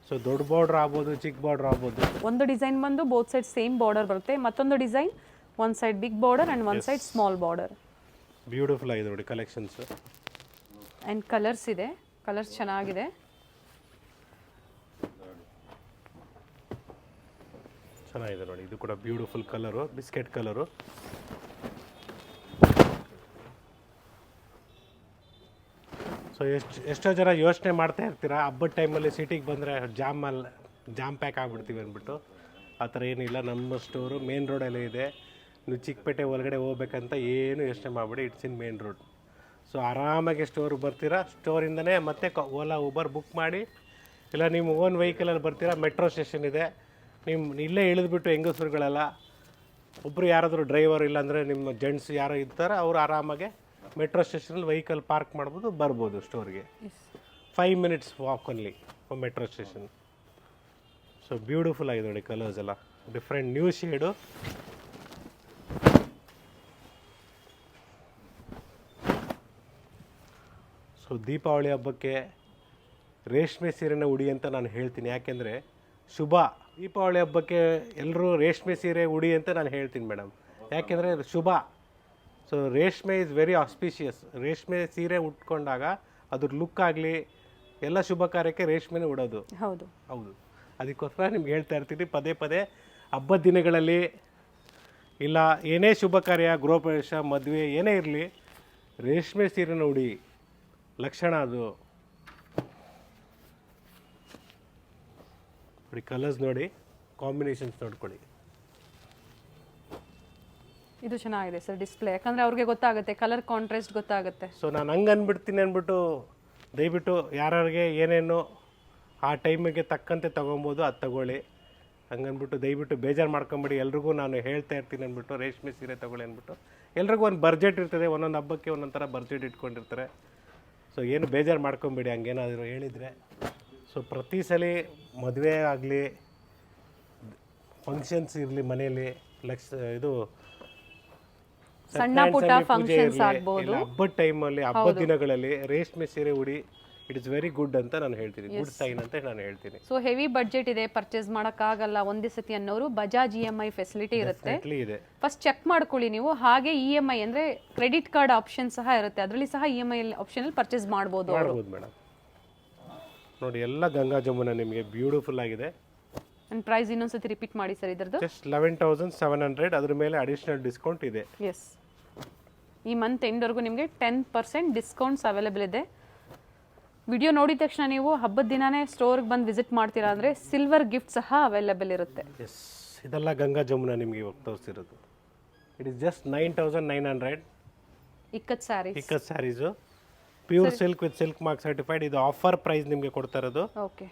ಸೊ ದೊಡ್ಡ ಬಾರ್ಡರ್ ಆಗ್ಬೋದು, ಚಿಕ್ಕ ಬಾರ್ಡರ್ ಆಗ್ಬೋದು. ಒಂದು ಡಿಸೈನ್ ಬಂದು ಬೋತ್ ಸೈಡ್ ಸೇಮ್ ಬಾರ್ಡರ್ ಬರುತ್ತೆ, ಮತ್ತೊಂದು design one side big border and one side small border. Beautiful ಆಗಿದೆ ನೋಡಿ ಕಲೆಕ್ಷನ್ಸ್. ಆ್ಯಂಡ್ ಕಲರ್ಸ್ ಇದೆ, ಕಲರ್ಸ್ ಚೆನ್ನಾಗಿದೆ. ಚೆನ್ನಾಗಿದೆ ನೋಡಿ, ಇದು ಕೂಡ beautiful colour, biscuit colour. So ಎಷ್ಟೋ ಜನ ಯೋಚನೆ ಮಾಡ್ತಾ ಇರ್ತೀರಾ ಹಬ್ಬದ ಟೈಮಲ್ಲಿ ಸಿಟಿಗೆ ಬಂದರೆ ಜಾಮ್ ಪ್ಯಾಕ್ ಆಗಿಬಿಡ್ತೀವಿ ಅಂದ್ಬಿಟ್ಟು. ಆ ಥರ ಏನಿಲ್ಲ. ನಮ್ಮ ಸ್ಟೋರು ಮೇನ್ ರೋಡಲ್ಲೇ ಇದೆ. ನೀವು ಚಿಕ್ಕಪೇಟೆ ಒಳಗಡೆ ಹೋಗ್ಬೇಕಂತ ಏನು ಯೋಚನೆ ಮಾಡಿಬಿಡಿ, it's in main road. So ಆರಾಮಾಗಿ ಸ್ಟೋರಿಗೆ ಬರ್ತೀರಾ, ಸ್ಟೋರಿಂದನೇ ಮತ್ತೆ ಓಲಾ ಊಬರ್ ಬುಕ್ ಮಾಡಿ, ಇಲ್ಲ ನಿಮ್ಮ ಓನ್ ವೆಹಿಕಲಲ್ಲಿ ಬರ್ತೀರಾ, ಮೆಟ್ರೋ ಸ್ಟೇಷನ್ ಇದೆ, ನಿಮ್ಮ ಇಲ್ಲೇ ಇಳಿದ್ಬಿಟ್ಟು ಹೆಂಗಸರುಗಳೆಲ್ಲ ಒಬ್ಬರು ಯಾರಾದರೂ ಡ್ರೈವರ್ ಇಲ್ಲಾಂದರೆ ನಿಮ್ಮ ಜೆಂಟ್ಸ್ ಯಾರೋ ಇರ್ತಾರೆ, ಅವರು ಆರಾಮಾಗೆ ಮೆಟ್ರೋ ಸ್ಟೇಷನಲ್ಲಿ ವೆಹಿಕಲ್ ಪಾರ್ಕ್ ಮಾಡ್ಬೋದು, ಬರ್ಬೋದು ಸ್ಟೋರ್ಗೆ. 5 minutes walk only metro station. So beautiful ಆಗಿದೆ ನೋಡಿ ಕಲರ್ಸ್ ಎಲ್ಲ, different new shade. So Deepavali ಹಬ್ಬಕ್ಕೆ ರೇಷ್ಮೆ ಸೀರೆನ ಉಡಿ ಅಂತ ನಾನು ಹೇಳ್ತೀನಿ. ಯಾಕೆಂದರೆ ಶುಭ. ದೀಪಾವಳಿ ಹಬ್ಬಕ್ಕೆ ಎಲ್ಲರೂ ರೇಷ್ಮೆ ಸೀರೆ ಉಡಿ ಅಂತ ನಾನು ಹೇಳ್ತೀನಿ ಮೇಡಮ್, ಯಾಕೆಂದರೆ ಶುಭ. ಸೊ ರೇಷ್ಮೆ ಇಸ್ ವೆರಿ ಆಸ್ಪಿಷಿಯಸ್. ರೇಷ್ಮೆ ಸೀರೆ ಉಟ್ಕೊಂಡಾಗ ಅದ್ರ ಲುಕ್ ಆಗಲಿ ಎಲ್ಲ ಶುಭ ಕಾರ್ಯಕ್ಕೆ ರೇಷ್ಮೆನೇ ಉಡೋದು. ಹೌದು ಹೌದು, ಅದಕ್ಕೋಸ್ಕರ ನಿಮ್ಗೆ ಹೇಳ್ತಾ ಇರ್ತೀನಿ ಪದೇ ಪದೇ, ಹಬ್ಬದ ದಿನಗಳಲ್ಲಿ ಇಲ್ಲ ಏನೇ ಶುಭ ಕಾರ್ಯ, ಗೃಹಪ್ರವೇಶ, ಮದುವೆ ಏನೇ ಇರಲಿ, ರೇಷ್ಮೆ ಸೀರೆನ ಉಡಿ, ಲಕ್ಷಣ ಅದು. ನೋಡಿ ಕಲರ್ಸ್ ನೋಡಿ, ಕಾಂಬಿನೇಷನ್ಸ್ ನೋಡ್ಕೊಳ್ಳಿ. ಇದು ಚೆನ್ನಾಗಿದೆ ಸರ್ ಡಿಸ್ಪ್ಲೇ, ಯಾಕಂದರೆ ಅವ್ರಿಗೆ ಗೊತ್ತಾಗುತ್ತೆ, ಕಲರ್ ಕಾಂಟ್ರಾಸ್ಟ್ ಗೊತ್ತಾಗುತ್ತೆ. ಸೊ ನಾನು ಹಂಗೆ ಅಂದ್ಬಿಡ್ತೀನಿ ಅಂದ್ಬಿಟ್ಟು ದಯವಿಟ್ಟು ಯಾರಿಗೆ ಏನೇನು ಆ ಟೈಮಿಗೆ ತಕ್ಕಂತೆ ತೊಗೊಬೋದು, ಅದು ತಗೊಳ್ಳಿ. ಹಂಗನ್ಬಿಟ್ಟು ದಯವಿಟ್ಟು ಬೇಜಾರು ಮಾಡ್ಕೊಂಬಿಡಿ. ಎಲ್ರಿಗೂ ನಾನು ಹೇಳ್ತಾ ಇರ್ತೀನಿ ಅಂದ್ಬಿಟ್ಟು ರೇಷ್ಮೆ ಸೀರೆ ತೊಗೊಳ್ಳಿ ಅಂದ್ಬಿಟ್ಟು. ಎಲ್ರಿಗೂ ಒಂದು ಬಡ್ಜೆಟ್ ಇರ್ತದೆ, ಒಂದೊಂದು ಹಬ್ಬಕ್ಕೆ ಒಂದೊಂದು ಥರ ಬಡ್ಜೆಟ್ ಇಟ್ಕೊಂಡಿರ್ತಾರೆ. ಸೊ ಏನು ಬೇಜಾರು ಮಾಡ್ಕೊಂಬಿಡಿ ಹಂಗೇನಾದರೂ ಹೇಳಿದರೆ. ಸೊ ಪ್ರತಿ ಸಲ ಮದುವೆ ಆಗಲಿ, ಫಂಕ್ಷನ್ಸ್ ಇರಲಿ ಮನೆಯಲ್ಲಿ, ಇದು ಸಣ್ಣ ಪುಟ್ಟ ಫಂಕ್ಷನ್ಸ್ ಆಗ್ಬೋದು, ಹಬ್ಬದ ಟೈಮಲ್ಲಿ, ಹಬ್ಬದ ದಿನಗಳಲ್ಲಿ ರೇಷ್ಮೆ ಸೀರೆ ಉಡಿ, ಇಟ್ ಇಸ್ ವೆರಿ ಗುಡ್ ಅಂತ ನಾನು ಹೇಳ್ತೀನಿ, ಗುಡ್ ಸೈನ್ ಅಂತ ನಾನು ಹೇಳ್ತೀನಿ. ಸೊ ಹೆವಿ ಬಡ್ಜೆಟ್ ಇದೆ, ಪರ್ಚೇಸ್ ಮಾಡೋಕ್ಕಾಗಲ್ಲ ಒಂದೇ ಸತಿ ಅನ್ನೋರು ಬಜಾಜ್ EMI ಫೆಸಿಲಿಟಿ ಇರುತ್ತೆ. ಫಸ್ಟ್ ಚೆಕ್ ಮಾಡ್ಕೊಳ್ಳಿ ನೀವು. ಹಾಗೆ EMI ಅಂದರೆ ಕ್ರೆಡಿಟ್ ಕಾರ್ಡ್ ಆಪ್ಷನ್ ಸಹ ಇರುತ್ತೆ, ಅದರಲ್ಲಿ ಸಹ EMI ಆಪ್ಷನಲ್ಲಿ ಪರ್ಚೇಸ್ ಮಾಡ್ಬೋದು ಮೇಡಮ್. ನೋಡಿ ಎಲ್ಲ ಗಂಗಾ ಜಮುನ ನಿಮಗೆ ಬ್ಯೂಟಿಫುಲ್ ಆಗಿದೆ. ಅಂಡ್ ಪ್ರೈಸ್ ಇನ್ನೊಂದ್ಸತಿ ರಿಪೀಟ್ ಮಾಡಿ ಸರ್ ಇದ್ರದ್ದು. ಜಸ್ಟ್ 11,700. ಅದ್ರ ಮೇಲೆ ಅಡಿಷನಲ್ ಡಿಸ್ಕೌಂಟ್ ಇದೆ. ಎಸ್, ಈ ಮಂತ್ ಎಂಡ್ವರೆಗೂ ನಿಮಗೆ 10% ಡಿಸ್ಕೌಂಟ್ಸ್ ಅವೈಲೇಬಲ್ ಇದೆ. ವಿಡಿಯೋ ನೋಡಿದ ತಕ್ಷಣ ನೀವು ಹಬ್ಬದ ದಿನಾನೇ ಸ್ಟೋರ್ಗೆ ಬಂದು ವಿಸಿಟ್ ಮಾಡ್ತೀರಾ ಅಂದರೆ ಸಿಲ್ವರ್ ಗಿಫ್ಟ್ ಸಹ ಅವೈಲೇಬಲ್ ಇರುತ್ತೆ. ಎಸ್, ಇದೆಲ್ಲ ಗಂಗಾ ಜಮುನ ನಿಮಗೆ ಇವಾಗ ತೋರಿಸಿರೋದು. It is just 9,900. Ikat sarees pure silk with silk mark certified. ಇದು ಆಫರ್ ಪ್ರೈಸ್ ನಿಮಗೆ ಕೊಡ್ತಾ ಇರೋದು. ಓಕೆ.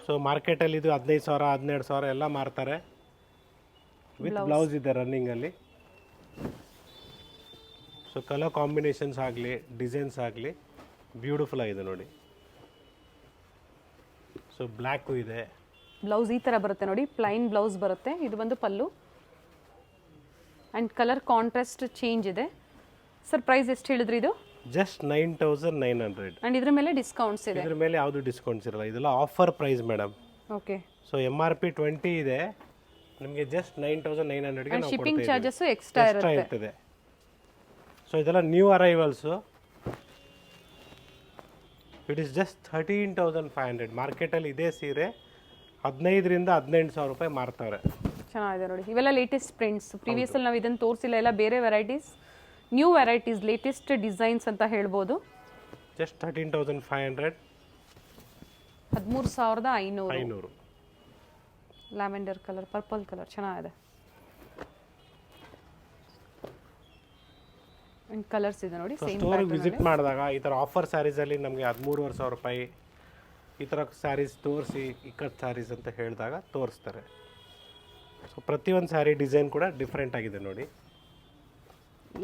ಸೊ ಮಾರ್ಕೆಟಲ್ಲಿ ಇದು 15,000 12,000 ಎಲ್ಲ ಮಾರ್ತಾರೆ. ವಿತ್ ಬ್ಲೌಸ್ ಇದೆ ರನ್ನಿಂಗಲ್ಲಿ. ಸೊ ಕಲರ್ ಕಾಂಬಿನೇಷನ್ಸ್ ಆಗಲಿ, ಡಿಸೈನ್ಸ್ ಆಗಲಿ ಬ್ಯೂಟಿಫುಲ್ ಆಗಿದೆ ನೋಡಿ. ಸೊ ಬ್ಲ್ಯಾಕು ಇದೆ. ಬ್ಲೌಸ್ ಈ ಥರ ಬರುತ್ತೆ ನೋಡಿ, ಪ್ಲೈನ್ ಬ್ಲೌಸ್ ಬರುತ್ತೆ. ಇದು ಬಂದು ಪಲ್ಲು ಆ್ಯಂಡ್ ಕಲರ್ ಕಾಂಟ್ರಾಸ್ಟ್ ಚೇಂಜ್ ಇದೆ. ಸರ್ ಪ್ರೈಸ್ ಎಷ್ಟು ಹೇಳಿದ್ರಿ ಇದು? ಜಸ್ಟ್ 9,900. ಆ್ಯಂಡ್ ಇದ್ರ ಮೇಲೆ ಡಿಸ್ಕೌಂಟ್ಸ್ ಇದೆ? ಇದ್ರ ಮೇಲೆ ಯಾವುದು ಡಿಸ್ಕೌಂಟ್ಸ್ ಇರಲ್ಲ, ಇದೆಲ್ಲ offer price madam. Okay. So MRP 20 ಇದೆ, ನಿಮಗೆ ಜಸ್ಟ್ 9,900ಗೆ ನಾವು ಶಿಪ್ಪಿಂಗ್ ಚಾರ್ಜಸ್ ಎಕ್ಸ್ಟ್ರಾ ಇರ್ತದೆ. ಸೊ ಇದೆಲ್ಲ new arrivals. It is just 13,500. ಮಾರ್ಕೆಟಲ್ಲಿ ಇದೇ ಸೀರೆ 15,000 ರಿಂದ 18,000 ರೂಪಾಯಿ ಮಾರ್ತಾರೆ. ಚೆನ್ನಾಗಿದೆ ನೋಡಿ, ಇವೆಲ್ಲ ಲೇಟೆಸ್ಟ್ ಪ್ರಿಂಟ್ಸ್. ಪ್ರೀವಿಯಸ್ ಅಲ್ಲಿ ನಾವು ಇದನ್ನು ತೋರಿಸಿಲ್ಲ, ಎಲ್ಲ ಬೇರೆ varieties, new varieties, latest designs ಅಂತ ಹೇಳ್ಬೋದು. Just 13,500. 13,500. Lavender colour, purple colour ಚೆನ್ನಾಗಿದೆ. ಅಂಡ್ ಕಲರ್ಸ್ ಇದೆ ನೋಡಿ ಸೇಮ್. ಸ್ಟೋರ್ ವಿಸಿಟ್ ಮಾಡಿದಾಗ ಈ ಥರ ಆಫರ್ ಸ್ಯಾರೀಸಲ್ಲಿ ನಮಗೆ 13,500 ರೂಪಾಯಿ ಈ ಥರ ಸ್ಯಾರೀಸ್ ತೋರಿಸಿ ಇಕ್ಕಟ್ ಸ್ಯಾರೀಸ್ ಅಂತ ಹೇಳಿದಾಗ ತೋರಿಸ್ತಾರೆ. ಸೊ ಪ್ರತಿಯೊಂದು ಸ್ಯಾರಿ ಡಿಸೈನ್ ಕೂಡ ಡಿಫ್ರೆಂಟ್ ಆಗಿದೆ ನೋಡಿ.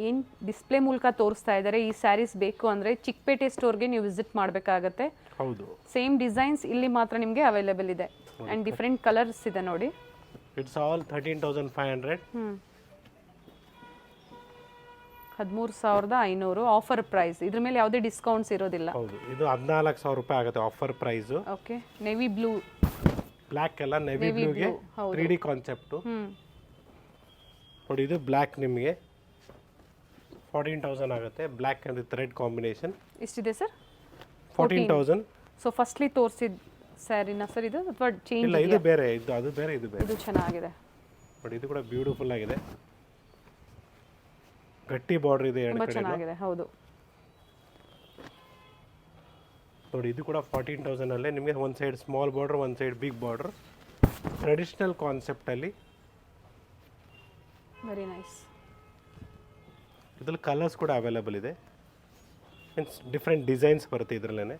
ಏನು ಡಿಸ್ಪ್ಲೇ ಮೂಲಕ ತೋರಿಸ್ತಾ ಇದ್ದಾರೆ. ಈ ಸ್ಯಾರೀಸ್ ಬೇಕು ಅಂದರೆ ಚಿಕ್ಕಪೇಟೆ ಸ್ಟೋರ್ಗೆ ನೀವು ವಿಸಿಟ್ ಮಾಡಬೇಕಾಗತ್ತೆ. ಹೌದು, ಸೇಮ್ ಡಿಸೈನ್ಸ್ ಇಲ್ಲಿ ಮಾತ್ರ ನಿಮಗೆ ಅವೈಲೇಬಲ್ ಇದೆ. ಆ್ಯಂಡ್ ಡಿಫ್ರೆಂಟ್ ಕಲರ್ಸ್ ಇದೆ ನೋಡಿ. It's all 13,500. 13,500 offer price. ಇದ್ರ ಮೇಲೆ ಯಾವುದೇ ಡಿಸ್ಕೌಂಟ್ಸ್ ಇರೋದಿಲ್ಲ. ಹೌದು, ಇದು 14,000 ರೂಪಾಯಿ ಆಗುತ್ತೆ offer price. Okay, navy blue, black ಎಲ್ಲ ನೇವಿ ಬ್ಲೂಗೆ 3D ಕಾನ್ಸೆಪ್ಟು ನೋಡಿ. ಇದು ಬ್ಲ್ಯಾಕ್ ನಿಮಗೆ 14,000 ಆಗುತ್ತೆ. Black and thread combination. ಎಷ್ಟಿದೆ ಸರ್? 14,000. ಸೊ ಫಸ್ಟ್ಲಿ ತೋರಿಸಿದ ಸ್ಯಾರಿನ ಸರ್ ಇದು, ಅಥವಾ ಚೇಂಜ್? ಇಲ್ಲ, ಇದು ಬೇರೆ, ಅದು ಬೇರೆ, ಇದು ಬೇರೆ. ಇದು ಚೆನ್ನಾಗಿದೆ ನೋಡಿ, ಇದು ಕೂಡ ಬ್ಯೂಟಿಫುಲ್ ಆಗಿದೆ. ಗಟ್ಟಿ ಬಾರ್ಡರ್ ಇದೆ ಎರಡು ಕಡೆ. ಚೆನ್ನಾಗಿದೆ. ಹೌದು ನೋಡಿ, ಇದು ಕೂಡ 14,000 ಅಲ್ಲೇ ನಿಮಗೆ ಒಂದು ಸೈಡ್ ಸ್ಮಾಲ್ ಬಾರ್ಡರ್, ಒಂದು ಸೈಡ್ ಬಿಗ್ ಬಾರ್ಡರ್, ಟ್ರೆಡಿಷನಲ್ ಕಾನ್ಸೆಪ್ಟಲ್ಲಿ. Very nice. ಇದ್ರಲ್ಲಿ ಕಲರ್ಸ್ ಕೂಡ ಅವೈಲೇಬಲ್ ಇದೆ. ಮೀನ್ಸ್ ಡಿಫ್ರೆಂಟ್ ಡಿಸೈನ್ಸ್ ಬರುತ್ತೆ ಇದರಲ್ಲೇ.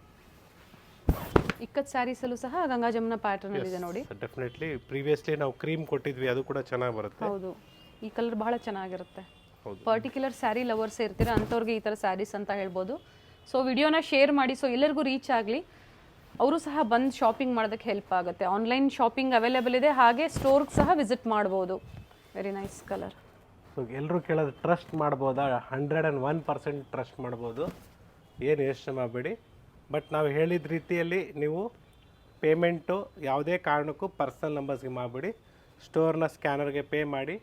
ಇಕ್ಕತ್ ಸ್ಯಾರೀಸಲ್ಲೂ ಸಹ ಗಂಗಾ ಜಮುನಾ ಪ್ಯಾಟರ್ನ್ ಅಲ್ಲಿ ಇದೆ ನೋಡಿ. ಡೆಫಿನೆಟ್ಲಿ ಪ್ರೀವಿಯಸ್ಲಿ ನಾವು ಕ್ರೀಮ್ ಕೊಟ್ಟಿದ್ವಿ, ಅದು ಕೂಡ ಚೆನ್ನಾಗಿ ಬರುತ್ತೆ. ಹೌದು, ಈ ಕಲರ್ ಬಹಳ ಚೆನ್ನಾಗಿರುತ್ತೆ. ಹೌದು, ಪರ್ಟಿಕ್ಯುಲರ್ ಸ್ಯಾರಿ ಲವರ್ಸ್ ಇರ್ತೀರಾ ಅಂಥವ್ರಿಗೆ ಈ ಥರ ಸ್ಯಾರೀಸ್ ಅಂತ ಹೇಳ್ಬೋದು. ಸೊ ವಿಡಿಯೋನ ಶೇರ್ ಮಾಡಿ, ಸೊ ಎಲ್ಲರಿಗೂ ರೀಚ್ ಆಗಲಿ, ಅವರು ಸಹ ಬಂದು ಶಾಪಿಂಗ್ ಮಾಡೋದಕ್ಕೆ ಹೆಲ್ಪ್ ಆಗುತ್ತೆ. ಆನ್ಲೈನ್ ಶಾಪಿಂಗ್ ಅವೈಲೇಬಲ್ ಇದೆ, ಹಾಗೆ ಸ್ಟೋರ್ಗೆ ಸಹ ವಿಸಿಟ್ ಮಾಡ್ಬೋದು. Very nice colour. ಸೊ ಎಲ್ಲರೂ ಕೇಳೋದು ಟ್ರಸ್ಟ್ ಮಾಡ್ಬೋದಾ? 101% ಟ್ರಸ್ಟ್ ಮಾಡ್ಬೋದು, ಏನು ಯೋಚನೆ ಮಾಡಬೇಡಿ. ಬಟ್ ನಾವು ಹೇಳಿದ ರೀತಿಯಲ್ಲಿ ನೀವು ಪೇಮೆಂಟು ಯಾವುದೇ ಕಾರಣಕ್ಕೂ ಪರ್ಸನಲ್ ನಂಬರ್ಸ್ಗೆ ಮಾಡಬೇಡಿ. ಸ್ಟೋರ್ನ ಸ್ಕ್ಯಾನರ್ಗೆ ಪೇ ಮಾಡಿ.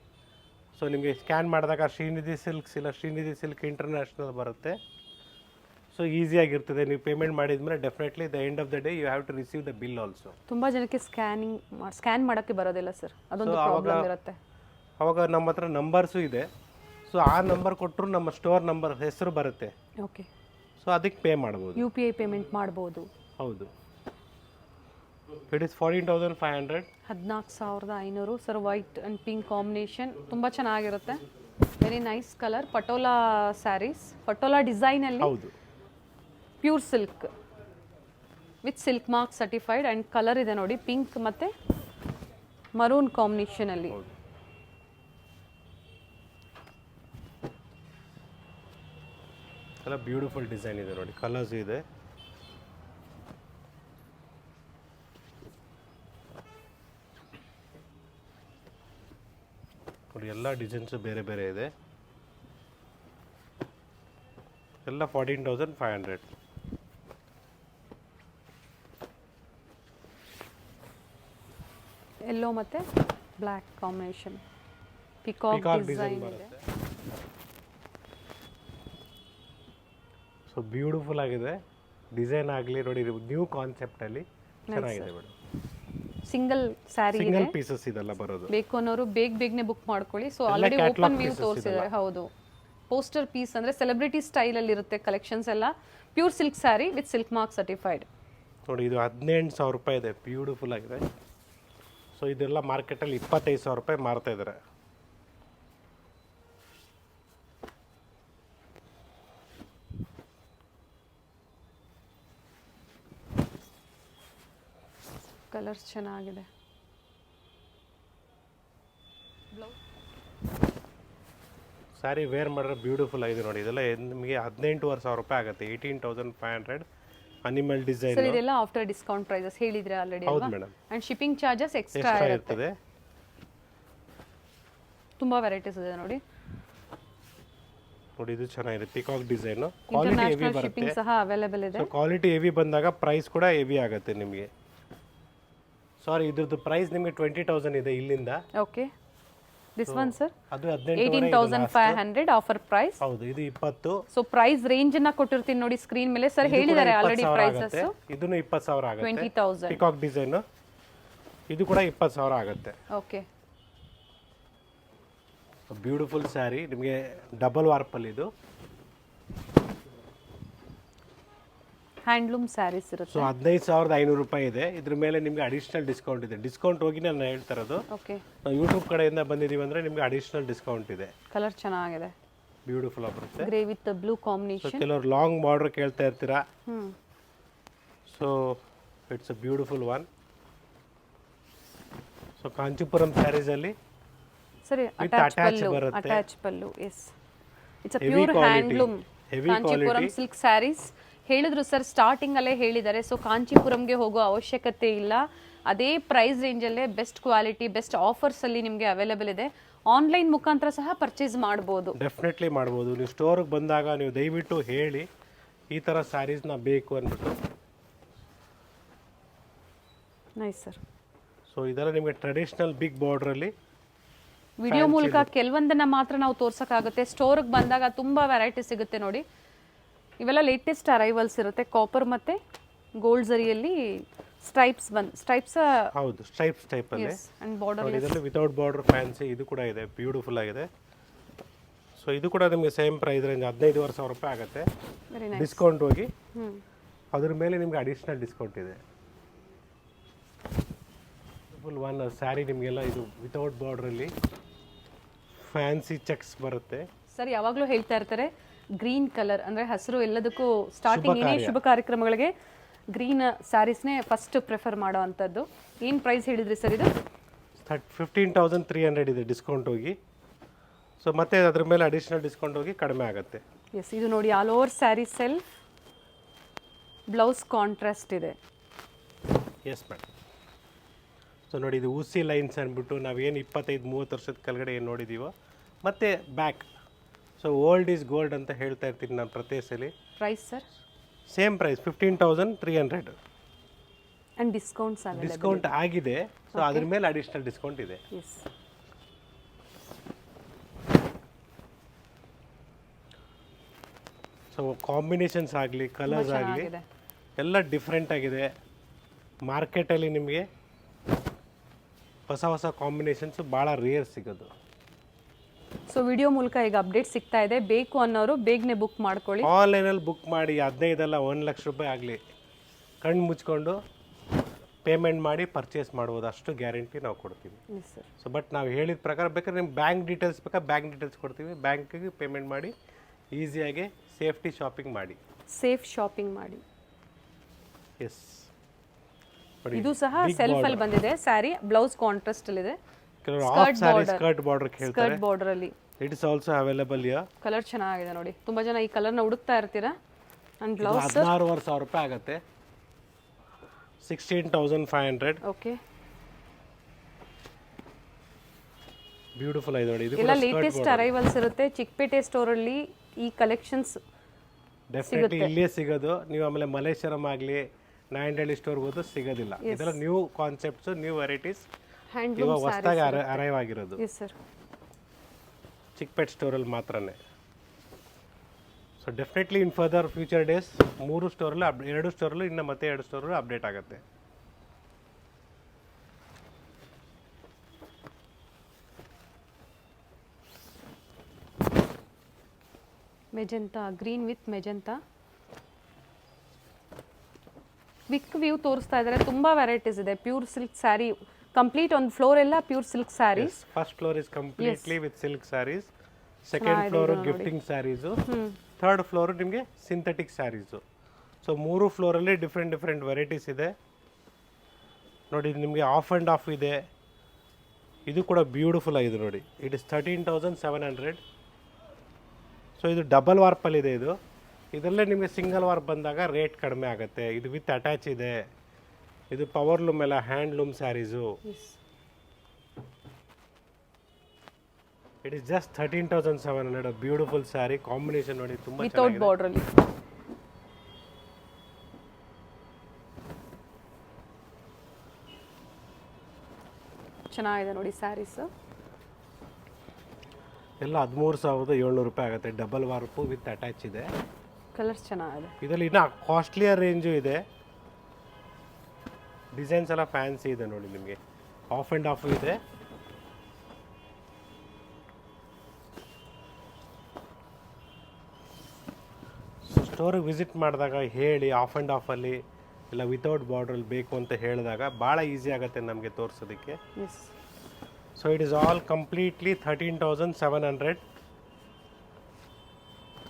ಸೊ ನಿಮಗೆ ಸ್ಕ್ಯಾನ್ ಮಾಡಿದಾಗ ಶ್ರೀನಿಧಿ ಸಿಲ್ಕ್ಸ್ ಇಲ್ಲ ಶ್ರೀನಿಧಿ ಸಿಲ್ಕ್ ಇಂಟರ್ನ್ಯಾಷನಲ್ ಬರುತ್ತೆ. ಸೊ ಈಸಿಯಾಗಿರ್ತದೆ. ನೀವು ಪೇಮೆಂಟ್ ಮಾಡಿದ್ಮೇಲೆ definitely the end of the day you have to receive the bill also. ತುಂಬ ಜನಕ್ಕೆ ಸ್ಕ್ಯಾನ್ ಮಾಡೋಕ್ಕೆ ಬರೋದಿಲ್ಲ ಸರ್, ಅದೊಂದು ಪ್ರಾಬ್ಲಮ್ ಇರುತ್ತೆ. ಅವಾಗ ನಮ್ಮ ಹತ್ರ ನಂಬರ್ಸು ಇದೆ. ಸೊ ಆ ನಂಬರ್ ಕೊಟ್ಟರು ನಮ್ಮ ಸ್ಟೋರ್ ನಂಬರ್ ಹೆಸರು ಬರುತ್ತೆ. ಓಕೆ, ಸೊ ಅದಕ್ಕೆ ಪೇ ಮಾಡ್ಬೋದು. UPI ಪೇಮೆಂಟ್ ಮಾಡ್ಬೋದು. ಹೌದು. It is 14,500. 14,500 sir. White and pink combination ತುಂಬ ಚೆನ್ನಾಗಿರುತ್ತೆ. Very nice colour. Patola sarees, patola ಡಿಸೈನಲ್ಲಿ. ಹೌದು, pure silk with silk mark certified. And colour ಇದೆ ನೋಡಿ, ಪಿಂಕ್ ಮತ್ತು ಮರೂನ್ ಕಾಂಬಿನೇಷನಲ್ಲಿ. ಎಲ್ಲ ಬ್ಯೂಟಿಫುಲ್ ಡಿಸೈನ್ ಇದೆ ನೋಡಿ, ಕಲರ್ಸ್ ಇದೆ. ನೋಡಿ, ಎಲ್ಲ ಡಿಸೈನ್ಸು ಬೇರೆ ಬೇರೆ ಇದೆ. ಎಲ್ಲ 14,500. ಯೆಲ್ಲೋ ಮತ್ತು ಬ್ಲ್ಯಾಕ್ ಕಾಂಬಿನೇಷನ್, ಪಿಕಾಕ್ ಡಿಸೈನ್ ಇದೆ. ಸೊ ಬ್ಯೂಟಿಫುಲ್ ಆಗಿದೆ ಡಿಸೈನ್ ಆಗಲಿ ನೋಡಿ. ನ್ಯೂ ಕಾನ್ಸೆಪ್ಟಲ್ಲಿ ಚೆನ್ನಾಗಿದೆ ಮೇಡಮ್. ಸಿಂಗಲ್ ಸ್ಯಾರಿ ಇದೆ, ಸಿಂಗಲ್ ಪೀಸಸ್ ಇದೆಲ್ಲ ಬರೋದು. ಬೇಕು ಅನ್ನೋರು ಬೇಗನೆ ಬುಕ್ ಮಾಡ್ಕೊಳ್ಳಿ. ಸೊ ಆಲ್ರೆಡಿ ಓಪನ್ ವ್ಯೂ ತೋರಿಸಿದ್ದಾರೆ. ಹೌದು, ಪೋಸ್ಟರ್ ಪೀಸ್ ಅಂದರೆ ಸೆಲೆಬ್ರಿಟಿ ಸ್ಟೈಲಲ್ಲಿ ಇರುತ್ತೆ ಕಲೆಕ್ಷನ್ಸ್ ಎಲ್ಲ. Pure silk sari with silk mark certified. ನೋಡಿ, ಇದು 18,000 ರೂಪಾಯಿ ಇದೆ. ಬ್ಯೂಟಿಫುಲ್ ಆಗಿದೆ. ಸೊ ಇದೆಲ್ಲ ಮಾರ್ಕೆಟಲ್ಲಿ 25,000 ರೂಪಾಯಿ ಮಾರ್ತಾ ಇದ್ದಾರೆ. ಕಲರ್ಸ್ ಚೆನ್ನಾಗಿದೆ. ಸ್ಯಾರಿ ವೇರ್ ಮಾಡಿದ್ರೆ ಬ್ಯೂಟಿಫುಲ್ ಆಗಿದೆ ನೋಡಿ. ಇದೆಲ್ಲ ನಿಮಗೆ 18,500 ರೂಪಾಯಿ ಆಗುತ್ತೆ. 18,500 ಅನಿಮಲ್ ಡಿಸೈನ್. ಸರ್ ಇದೆಲ್ಲ ಆಫ್ಟರ್ ಡಿಸ್ಕೌಂಟ್ ಪ್ರೈಸಸ್ ಹೇಳಿದ್ರೆ ಆಲ್ರೆಡಿ. ಹೌದು madam. And shipping charges extra ಇರ್ತದೆ. ತುಂಬಾ ವೆರೈಟೀಸ್ ಇದೆ ನೋಡಿ. ನೋಡಿ, ಇದು ಚೆನ್ನಾಗಿದೆ. Peacock design. ಕ್ವಾಲಿಟಿ ಹೆವಿ ಬರುತ್ತೆ. ಶಿಪ್ಪಿಂಗ್ ಸಹ ಅವೈಲೇಬಲ್ ಇದೆ. ಸೊ ಕ್ವಾಲಿಟಿ ಹೆವಿ ಬಂದಾಗ ಪ್ರೈಸ್ ಕೂಡ ಹೆವಿ ಆಗುತ್ತೆ ನಿಮಗೆ. ಸಾರಿ, ಇದ್ರದ್ದು ಪ್ರೈಸ್ ನಿಮಗೆ 20,000 ಇದೆ ಇಲ್ಲಿಂದ. ಓಕೆ, ದಿಸ್ ಒನ್ ಸರ್ ಅದು 18,500 ಆಫರ್ ಪ್ರೈಸ್. ಹೌದು, ಇದು 20. ಸೊ ಪ್ರೈಸ್ ರೇಂಜ್ ಅನ್ನ ಕೊಟ್ಟಿರ್ತೀನಿ ನೋಡಿ ಸ್ಕ್ರೀನ್ ಮೇಲೆ. ಸರ್ ಹೇಳಿದ್ದಾರೆ ಆಲ್ರೆಡಿ ಪ್ರೈಸಸ್. ಇದನ್ನು 20,000 ಆಗುತ್ತೆ. 20,000. ಪಿಕಾಕ್ ಡಿಸೈನ್ ಇದು ಕೂಡ 20,000 ಆಗುತ್ತೆ. ಓಕೆ, ಬ್ಯೂಟಿಫುಲ್ ಸ್ಯಾರಿ ನಿಮಗೆ ಡಬಲ್ ವಾರ್ಪಲ್ಲಿ ಇದು. ಹ್ಯಾಂಡ್ಲೂಮ್ ಸ್ಯಾರೀಸ್ ಇರುತ್ತೆ. ಸೊ 15,500 ರೂಪಾಯಿ ಇದೆ. ಇದ್ರ ಮೇಲೆ ನಿಮಗೆ ಅಡಿಷನಲ್ ಡಿಸ್ಕೌಂಟ್ ಇದೆ. ಡಿಸ್ಕೌಂಟ್ ಹೋಗಿ ನಾನು ಹೇಳ್ತಾ ಇರೋದು. ಓಕೆ, ನಾವು ಯೂಟ್ಯೂಬ್ ಕಡೆಯಿಂದ ಬಂದಿದ್ದೀವಿ ಅಂದರೆ ನಿಮಗೆ ಅಡಿಷನಲ್ ಡಿಸ್ಕೌಂಟ್ ಇದೆ. ಕಲರ್ ಚೆನ್ನಾಗಿದೆ, ಬ್ಯೂಟಿಫುಲ್ ಬರುತ್ತೆ. Grey with blue so combination. ಕೆಲವರು ಲಾಂಗ್ ಬಾರ್ಡರ್ ಕೇಳ್ತಾ ಇರ್ತೀರಾ. Hmm, so it's a beautiful one. So Kanchipuram ಸ್ಯಾರೀಸಲ್ಲಿ ಸರಿ, attach ಪಲ್ಲು, ಬರುತ್ತೆ. Attach pallu. Yes, it's a Heavy pure quality. Handloom Heavy Kanchipuram quality. Silk sarees. ಹೇಳಿದ್ರು ಸರ್, ಸ್ಟಾರ್ಟಿಂಗ್ ಅಲ್ಲೇ ಹೇಳಿದ್ದಾರೆ. ಸೊ ಕಾಂಚೀಪುರಂಗೆ ಹೋಗೋ ಅವಶ್ಯಕತೆ ಇಲ್ಲ. ಅದೇ ಪ್ರೈಸ್ ರೇಂಜಲ್ಲೇ ಬೆಸ್ಟ್ ಕ್ವಾಲಿಟಿ, ಬೆಸ್ಟ್ ಆಫರ್ಸ್ ಅಲ್ಲಿ ನಿಮಗೆ ಅವೈಲೇಬಲ್ ಇದೆ. ಆನ್ಲೈನ್ ಮುಖಾಂತರ ಸಹ ಪರ್ಚೇಸ್ ಮಾಡ್ಬೋದು. ಡೆಫಿನೆಟ್ಲಿ ಮಾಡ್ಬೋದು. ನೀವು ಸ್ಟೋರ್ಗೆ ಬಂದಾಗ ನೀವು ದಯವಿಟ್ಟು ಹೇಳಿ ಈ ಥರ ಸ್ಯಾರೀಸ್ನ ಬೇಕು ಅಂದ್ಬಿಟ್ಟು. Nice sir. ಸೊ ಇದೆಲ್ಲ ನಿಮಗೆ ಟ್ರೆಡಿಷ್ನಲ್ ಬಿಗ್ ಬಾರ್ಡ್ರಲ್ಲಿ. ವಿಡಿಯೋ ಮೂಲಕ ಕೆಲವೊಂದನ್ನ ಮಾತ್ರ ನಾವು ತೋರ್ಸಕ್ಕಾಗುತ್ತೆ. ಸ್ಟೋರ್ಗೆ ಬಂದಾಗ ತುಂಬಾ ವೆರೈಟಿ ಸಿಗುತ್ತೆ ನೋಡಿ. ಇವೆಲ್ಲ ಲೇಟೆಸ್ಟ್ ಅರೈವಲ್ಸ್ ಇರುತ್ತೆ. ಕಾಪರ್ ಮತ್ತೆ ಗೋಲ್ಡ್ ಜರಿಯಲ್ಲಿ ಸ್ಟ್ರೈಪ್ಸ್ ಹೌದು, ಸ್ಟ್ರೈಪ್ಸ್ ಟೈಪಲ್ಲಿ. ಅಂಡ್ ಬಾರ್ಡರ್ ನೋಡಿ ಇದರಲ್ಲಿ ವಿತೌಟ್ ಬಾರ್ಡರ್ ಫ್ಯಾನ್ಸಿ ಇದು ಕೂಡ ಇದೆ, ಬ್ಯೂಟಿಫುಲ್ ಆಗಿದೆ. ಸೊ ಇದು ಕೂಡ ನಿಮಗೆ ಸೇಮ್ ಪ್ರೈಸ್ ರೇಂಜ್ 15,500 ರೂಪಾಯಿ ಆಗುತ್ತೆ. Very nice. ಡಿಸ್ಕೌಂಟ್ ಹೋಗಿ ಅದ್ರ ಮೇಲೆ ನಿಮಗೆ ಅಡಿಷನಲ್ ಡಿಸ್ಕೌಂಟ್ ಇದೆ. ಫುಲ್ ಒನ್ ಸ್ಯಾರಿ ನಿಮಗೆಲ್ಲ ಇದು ವಿತೌಟ್ ಬಾರ್ಡ್ರಲ್ಲಿ ಫ್ಯಾನ್ಸಿ ಚೆಕ್ಸ್ ಬರುತ್ತೆ. ಸರ್ ಯಾವಾಗಲೂ ಹೇಳ್ತಾ ಇರ್ತಾರೆ ಗ್ರೀನ್ ಕಲರ್ ಅಂದ್ರೆ ಹಸಿರು ಎಲ್ಲದಕ್ಕೂ ಸ್ಟಾರ್ಟಿಂಗ್ ಏನೇ ಶುಭ ಕಾರ್ಯಕ್ರಮಗಳಿಗೆ ಗ್ರೀನ್ ಸ್ಯಾರೀಸ್ನೇ ಫಸ್ಟ್ ಪ್ರಿಫರ್ ಮಾಡೋ ಅಂಥದ್ದು. ಏನು ಪ್ರೈಸ್ ಹೇಳಿದ್ರಿ ಸರ್ ಇದು? 15,300 ಇದೆ ಡಿಸ್ಕೌಂಟ್ ಹೋಗಿ. ಸೊ ಮತ್ತೆ ಅದ್ರ ಮೇಲೆ ಅಡಿಷನಲ್ ಡಿಸ್ಕೌಂಟ್ ಹೋಗಿ ಕಡಿಮೆ ಆಗುತ್ತೆ. ಎಸ್, ಇದು ನೋಡಿ all over saree self, blouse contrast ಇದೆ. Yes madam. ಸೊ ನೋಡಿ ಇದು ಊಸಿ ಲೈನ್ಸ್ ಅಂದ್ಬಿಟ್ಟು ನಾವೇನು 25-30 ವರ್ಷದ ಕೆಳಗಡೆ ಏನು ನೋಡಿದ್ದೀವೋ ಮತ್ತು back. So old is gold ಅಂತ ಹೇಳ್ತಾ ಇರ್ತೀನಿ ನಾನು ಪ್ರತಿ ಸಲ. Price sir? Same price 15,300. And discounts available. Discount ಆಗಿದೆ. ಸೊ ಅದ್ರ ಮೇಲೆ ಅಡಿಷನಲ್ ಡಿಸ್ಕೌಂಟ್ ಇದೆ. ಎಸ್. ಸೊ ಕಾಂಬಿನೇಷನ್ಸ್ ಆಗಲಿ ಕಲರ್ಸ್ ಆಗಲಿ ಎಲ್ಲ ಡಿಫ್ರೆಂಟ್ ಆಗಿದೆ. ಮಾರ್ಕೆಟಲ್ಲಿ ನಿಮಗೆ ಹೊಸ ಹೊಸ ಕಾಂಬಿನೇಷನ್ಸು ಭಾಳ ರೇರ್ ಸಿಗೋದು. ಸೊ ವಿಡಿಯೋ ಮೂಲಕ ಈಗ ಅಪ್ಡೇಟ್ ಸಿಗ್ತಾ ಇದೆ. ಬೇಕು ಅನ್ನೋರು ಬೇಗನೆ ಬುಕ್ ಮಾಡ್ಕೊಳ್ಳಿ. ಆನ್ಲೈನಲ್ಲಿ ಬುಕ್ ಮಾಡಿ 15 1 ಲಕ್ಷ ರೂಪಾಯಿ ಆಗಲಿ ಕಣ್ಣು ಮುಚ್ಕೊಂಡು ಪೇಮೆಂಟ್ ಮಾಡಿ ಪರ್ಚೇಸ್ ಮಾಡ್ಬೋದು. ಅಷ್ಟು ಗ್ಯಾರಂಟಿ ನಾವು ಕೊಡ್ತೀವಿ. Yes sir. ಸೊ ಬಟ್ ನಾವು ಹೇಳಿದ ಪ್ರಕಾರ ಬೇಕಾದ್ರೆ ನಿಮ್ಮ ಬ್ಯಾಂಕ್ ಡೀಟೇಲ್ಸ್ ಬ್ಯಾಂಕ್ ಡೀಟೇಲ್ಸ್ ಕೊಡ್ತೀವಿ. ಬ್ಯಾಂಕಿಗೆ ಪೇಮೆಂಟ್ ಮಾಡಿ ಈಸಿಯಾಗಿ ಸೇಫ್ಟಿ ಶಾಪಿಂಗ್ ಮಾಡಿ. ಸೇಫ್ ಶಾಪಿಂಗ್ ಮಾಡಿ. ಎಸ್. ಇದು ಸಹ ಸೆಲ್ಫ್ ಅಲ್ಲಿ ಬಂದಿದೆ ಸ್ಯಾರಿ. ಬ್ಲೌಸ್ ಕಾಂಟ್ರಾಸ್ಟ್ ಅಲ್ಲಿ ಇದೆ. ಕೆಲವರು ಆಫ್ ಸ್ಯಾರಿ ಸ್ಕರ್ಟ್ ಬಾರ್ಡರ್ ಕೇಳ್ತಾರೆ. ಸ್ಕರ್ಟ್ ಬಾರ್ಡರ್ ಅಲ್ಲಿ it is also available here. Colour ಚೆನ್ನಾಗಿದೆ ನೋಡಿ. ತುಂಬಾ ಜನ ಈ ಕಲರ್ನ ಹುಡುಕ್ತಾ ಇರ್ತೀರಾ. ಅಂಡ್ ಬ್ಲೌಸ್ 16,500 ರೂಪಾಯಿ ಆಗುತ್ತೆ. 16,500. ಓಕೆ. ಬ್ಯೂಟಿಫುಲ್ ಆಗಿದೆ ನೋಡಿ. ಇದು ಎಲ್ಲ ಲೇಟೆಸ್ಟ್ ಅರೈವಲ್ಸ್ ಇರುತ್ತೆ. ಚಿಕ್ಕಪೇಟೆ ಸ್ಟೋರ್ ಅಲ್ಲಿ ಈ ಕಲೆಕ್ಷನ್ಸ್ ಡೆಫಿನೆಟ್ಲಿ ಇಲ್ಲೇ ಸಿಗೋದು. ನೀವು ಆಮೇಲೆ ಮಲೇಶ್ವರಂ ಆಗಲಿ ನಾಯಂಡಹಳ್ಳಿ ಸ್ಟೋರ್ಗೆ ಹೋದು ಸಿಗೋದಿಲ್ಲ. ಇದೆಲ್ಲ ನ್ಯೂ ಕಾನ್ಸೆಪ್ಟ್ಸ್, ನ್ಯೂ ವೆರೈಟೀಸ್ ಇವಾಗ ಹೊಸದಾಗಿ ಅರೈವ್ ಆಗಿರೋದು. Yes sir. ಚಿಕ್ಕಪೇಟೆ ಸ್ಟೋರಲ್ಲಿ ಮಾತ್ರನೇ. So definitely in further future days 3 ಸ್ಟೋರಲ್ಲೂ 2 ಸ್ಟೋರಲ್ಲೂ ಇನ್ನು ಮತ್ತೆ 2 ಸ್ಟೋರಲ್ಲೂ ಅಪ್ಡೇಟ್ ಆಗುತ್ತೆ. Magenta, green with magenta. ವಿಕ್ ವ್ಯೂ ತೋರಿಸ್ತಾ ಇದ್ದಾರೆ. ತುಂಬಾ ವೆರೈಟೀಸ್ ಇದೆ. ಪ್ಯೂರ್ ಸಿಲ್ಕ್ ಸ್ಯಾರಿ ಕಂಪ್ಲೀಟ್ ಒಂದು ಫ್ಲೋರ್ ಎಲ್ಲ pure silk sarees. First floor is completely with silk sarees. Second floor gifting sarees. Third floor ನಿಮಗೆ ಸಿಂಥೆಟಿಕ್ ಸ್ಯಾರೀಸು. ಸೊ 3 ಫ್ಲೋರಲ್ಲಿ ಡಿಫ್ರೆಂಟ್ ವೆರೈಟೀಸ್ ಇದೆ ನೋಡಿ. ನಿಮಗೆ ಆಫ್ ಆ್ಯಂಡ್ ಆಫ್ ಇದೆ. ಇದು ಕೂಡ ಬ್ಯೂಟಿಫುಲ್ ಆಗಿದೆ ನೋಡಿ. It is 13,700. ಸೊ ಇದು ಡಬಲ್ ವಾರ್ಪಲ್ಲಿದೆ. ಇದರಲ್ಲೇ ನಿಮಗೆ ಸಿಂಗಲ್ ವಾರ್ಪ್ ಬಂದಾಗ ರೇಟ್ ಕಡಿಮೆ ಆಗುತ್ತೆ. ಇದು ವಿತ್ ಅಟ್ಯಾಚ್ ಇದೆ. ಇದು ಪವರ್ ಲೂಮ್ ಎಲ್ಲ handloom saris. It is just 13,700. Beautiful sari combination ನೋಡಿ, ತುಂಬಾ ವಿತೌಟ್ ಬಾರ್ಡರ್ ಅಲ್ಲಿ. ಚೆನ್ನಾಗಿದೆ ನೋಡಿ ಸ್ಯಾರೀಸ್. ಎಲ್ಲ 13,700 ರೂಪಾಯಿ ಆಗುತ್ತೆ. ಡಬಲ್ ವಾರ್ಪು ವಿತ್ ಅಟ್ಯಾಚ್ ಇದೆ. ಕಲರ್ಸ್ ಚೆನ್ನಾಗಿದೆ. ಇದರಲ್ಲಿ ಇನ್ನೂ ಕಾಸ್ಟ್ಲಿಯರ್ ರೇಂಜು ಇದೆ. ಡಿಸೈನ್ಸ್ ಎಲ್ಲ ಫ್ಯಾನ್ಸಿ ಇದೆ ನೋಡಿ. ನಿಮಗೆ ಆಫ್ ಆ್ಯಂಡ್ ಆಫ್ ಇದೆ. ಸ್ಟೋರಿಗೆ ವಿಸಿಟ್ ಮಾಡಿದಾಗ ಹೇಳಿ ಆಫ್ ಆ್ಯಂಡ್ ಆಫಲ್ಲಿ ಇಲ್ಲ ವಿತೌಟ್ ಬಾರ್ಡ್ರಲ್ಲಿ ಬೇಕು ಅಂತ ಹೇಳಿದಾಗ ಭಾಳ ಈಸಿ ಆಗುತ್ತೆ ನಮಗೆ ತೋರಿಸೋದಕ್ಕೆ. Yes so it is all completely 13,700.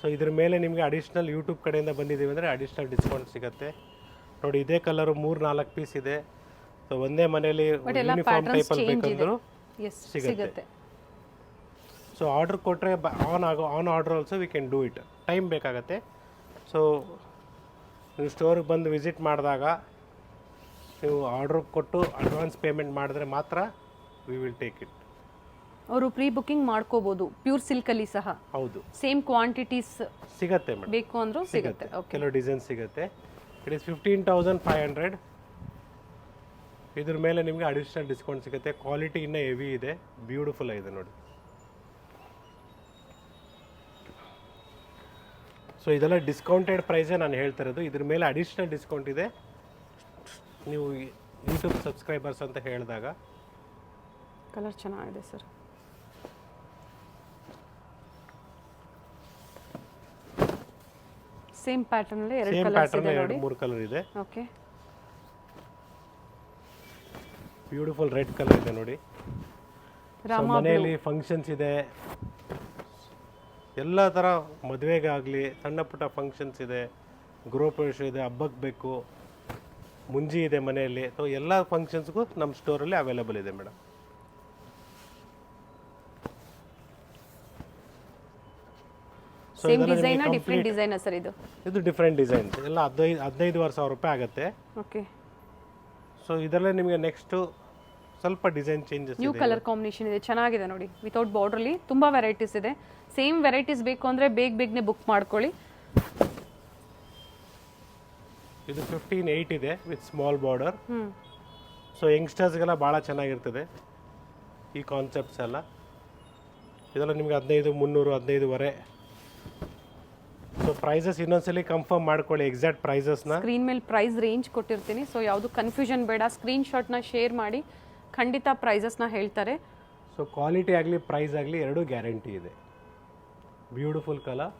So ಇದ್ರ ಮೇಲೆ ನಿಮಗೆ ಅಡಿಷ್ನಲ್ ಯೂಟ್ಯೂಬ್ ಕಡೆಯಿಂದ ಬಂದಿದ್ದೀವಿ ಅಂದರೆ ಅಡಿಷ್ನಲ್ ಡಿಸ್ಕೌಂಟ್ ಸಿಗುತ್ತೆ. ನೋಡಿ ಇದೇ ಕಲರು 3-4 ಪೀಸ್ ಇದೆ. ಸೊ ಒಂದೇ ಮನೆಯಲ್ಲಿ ಯೂನಿಫಾರ್ಮ್ ಟೈಪಲ್ಲಿ ಬೇಕಂದ್ರೂ ಎಸ್ ಸಿಗುತ್ತೆ. ಸಿಗುತ್ತೆ. ಸೊ ಆರ್ಡ್ರ್ ಕೊಟ್ಟರೆ on order also we can do it. Time ಬೇಕಾಗತ್ತೆ. ಸೊ ನೀವು ಸ್ಟೋರಿಗೆ ಬಂದು ವಿಸಿಟ್ ಮಾಡಿದಾಗ ನೀವು ಆರ್ಡ್ರ್ ಕೊಟ್ಟು ಅಡ್ವಾನ್ಸ್ ಪೇಮೆಂಟ್ ಮಾಡಿದ್ರೆ ಮಾತ್ರ ವಿ ವಿಲ್ ಟೇಕ್ ಇಟ್. ಅವರು ಪ್ರೀ ಬುಕಿಂಗ್ ಮಾಡ್ಕೋಬಹುದು ಪ್ಯೂರ್ ಸಿಲ್ಕಲ್ಲಿ ಸಹ. ಹೌದು, ಸೇಮ್ ಕ್ವಾಂಟಿಟೀಸ್ ಸಿಗತ್ತೆ ಮೇಡಮ್, ಬೇಕು ಅಂದ್ರೂ ಸಿಗುತ್ತೆ. ಓಕೆ, ಕೆಲವು ಡಿಸೈನ್ ಸಿಗುತ್ತೆ. It is 15,500. ಇದ್ರ ಮೇಲೆ ನಿಮಗೆ ಅಡಿಷ್ನಲ್ ಡಿಸ್ಕೌಂಟ್ ಸಿಗುತ್ತೆ. ಕ್ವಾಲಿಟಿ ಇನ್ನೂ ಹೆವಿ ಇದೆ, ಬ್ಯೂಟಿಫುಲ್ ಆಗಿದೆ ನೋಡಿ. ಸೊ ಇದೆಲ್ಲ ಡಿಸ್ಕೌಂಟೆಡ್ ಪ್ರೈಸೇ ನಾನು ಹೇಳ್ತಾ ಇರೋದು. ಇದ್ರ ಮೇಲೆ ಅಡಿಷ್ನಲ್ ಡಿಸ್ಕೌಂಟ್ ಇದೆ ನೀವು ಯೂಟ್ಯೂಬ್ ಸಬ್ಸ್ಕ್ರೈಬರ್ಸ್ ಅಂತ ಹೇಳಿದಾಗ. ಕಲರ್ ಚೆನ್ನಾಗಿದೆ ಸರ್. ಸೇಮ್ ಪ್ಯಾಟರ್ನ್ ಅಲ್ಲಿ ಎರಡು ಸೇಮ್ ಕಲರ್ಸ್ ಪ್ಯಾಟರ್ನ್ ಇದೆ ನೋಡಿ. 2-3 ಕಲರ್ ಇದೆ. ಓಕೆ, ಬ್ಯೂಟಿಫುಲ್ ರೆಡ್ ಕಲರ್ ಇದೆ ನೋಡಿ. So, ಮನೆಯಲ್ಲಿ ಫಂಕ್ಷನ್ಸ್ ಇದೆ, ಎಲ್ಲ ಥರ ಮದುವೆಗಾಗಲಿ ಸಣ್ಣ ಪುಟ್ಟ ಫಂಕ್ಷನ್ಸ್ ಇದೆ, ಗೃಹಪ್ರವೇಶ ಇದೆ, ಹಬ್ಬಕ್ಕೆ ಬೇಕು, ಮುಂಜಿ ಇದೆ ಮನೆಯಲ್ಲಿ. ಸೊ ಎಲ್ಲ ಫಂಕ್ಷನ್ಸ್ಗೂ ನಮ್ಮ ಸ್ಟೋರಲ್ಲಿ ಅವೈಲೇಬಲ್ ಇದೆ madam. Same design different design sir ಇದು? ಇದು ಡಿಫ್ರೆಂಟ್ ಡಿಸೈನ್ಸ್ ಎಲ್ಲ 15,500 ರೂಪಾಯಿ ಆಗುತ್ತೆ. ಓಕೆ, ಸೊ ಇದರಲ್ಲೇ ನಿಮಗೆ ನೆಕ್ಸ್ಟು ಸ್ವಲ್ಪ design changes new colour combination ಇದೆ, ಚೆನ್ನಾಗಿದೆ ನೋಡಿ. ವಿತೌಟ್ ಬಾರ್ಡ್ರಲ್ಲಿ ತುಂಬ ವೆರೈಟೀಸ್ ಇದೆ. ಸೇಮ್ ವೆರೈಟೀಸ್ ಬೇಕು ಅಂದರೆ ಬೇಗನೆ ಬುಕ್ ಮಾಡ್ಕೊಳ್ಳಿ. ಇದು 15,800 ಇದೆ ವಿತ್ ಸ್ಮಾಲ್ ಬಾರ್ಡರ್. ಸೊ ಯಂಗ್ಸ್ಟರ್ಸ್ಗೆಲ್ಲ ಭಾಳ ಚೆನ್ನಾಗಿರ್ತದೆ ಈ ಕಾನ್ಸೆಪ್ಟ್ಸ್ ಎಲ್ಲ. ಇದೆಲ್ಲ ನಿಮಗೆ 15,300, 15,500. ಸೊ ಪ್ರೈಸಸ್ ಇನ್ನೊಂದ್ಸಲಿ ಕನ್ಫರ್ಮ್ ಮಾಡ್ಕೊಳ್ಳಿ ಎಕ್ಸಾಕ್ಟ್ ಪ್ರೈಸಸ್ನ. ಸ್ಕ್ರೀನ್ ಮೇಲೆ ಪ್ರೈಸ್ ರೇಂಜ್ ಕೊಟ್ಟಿರ್ತೀನಿ, ಸೊ ಯಾವುದು ಕನ್ಫ್ಯೂಷನ್ ಬೇಡ. ಸ್ಕ್ರೀನ್ಶಾಟ್ನ ಶೇರ್ ಮಾಡಿ, ಖಂಡಿತ ಪ್ರೈಸಸ್ನ ಹೇಳ್ತಾರೆ. ಸೊ ಕ್ವಾಲಿಟಿ ಆಗಲಿ ಪ್ರೈಸ್ ಆಗಲಿ ಎರಡೂ ಗ್ಯಾರಂಟಿ ಇದೆ. ಬ್ಯೂಟಿಫುಲ್ ಕಲರ್,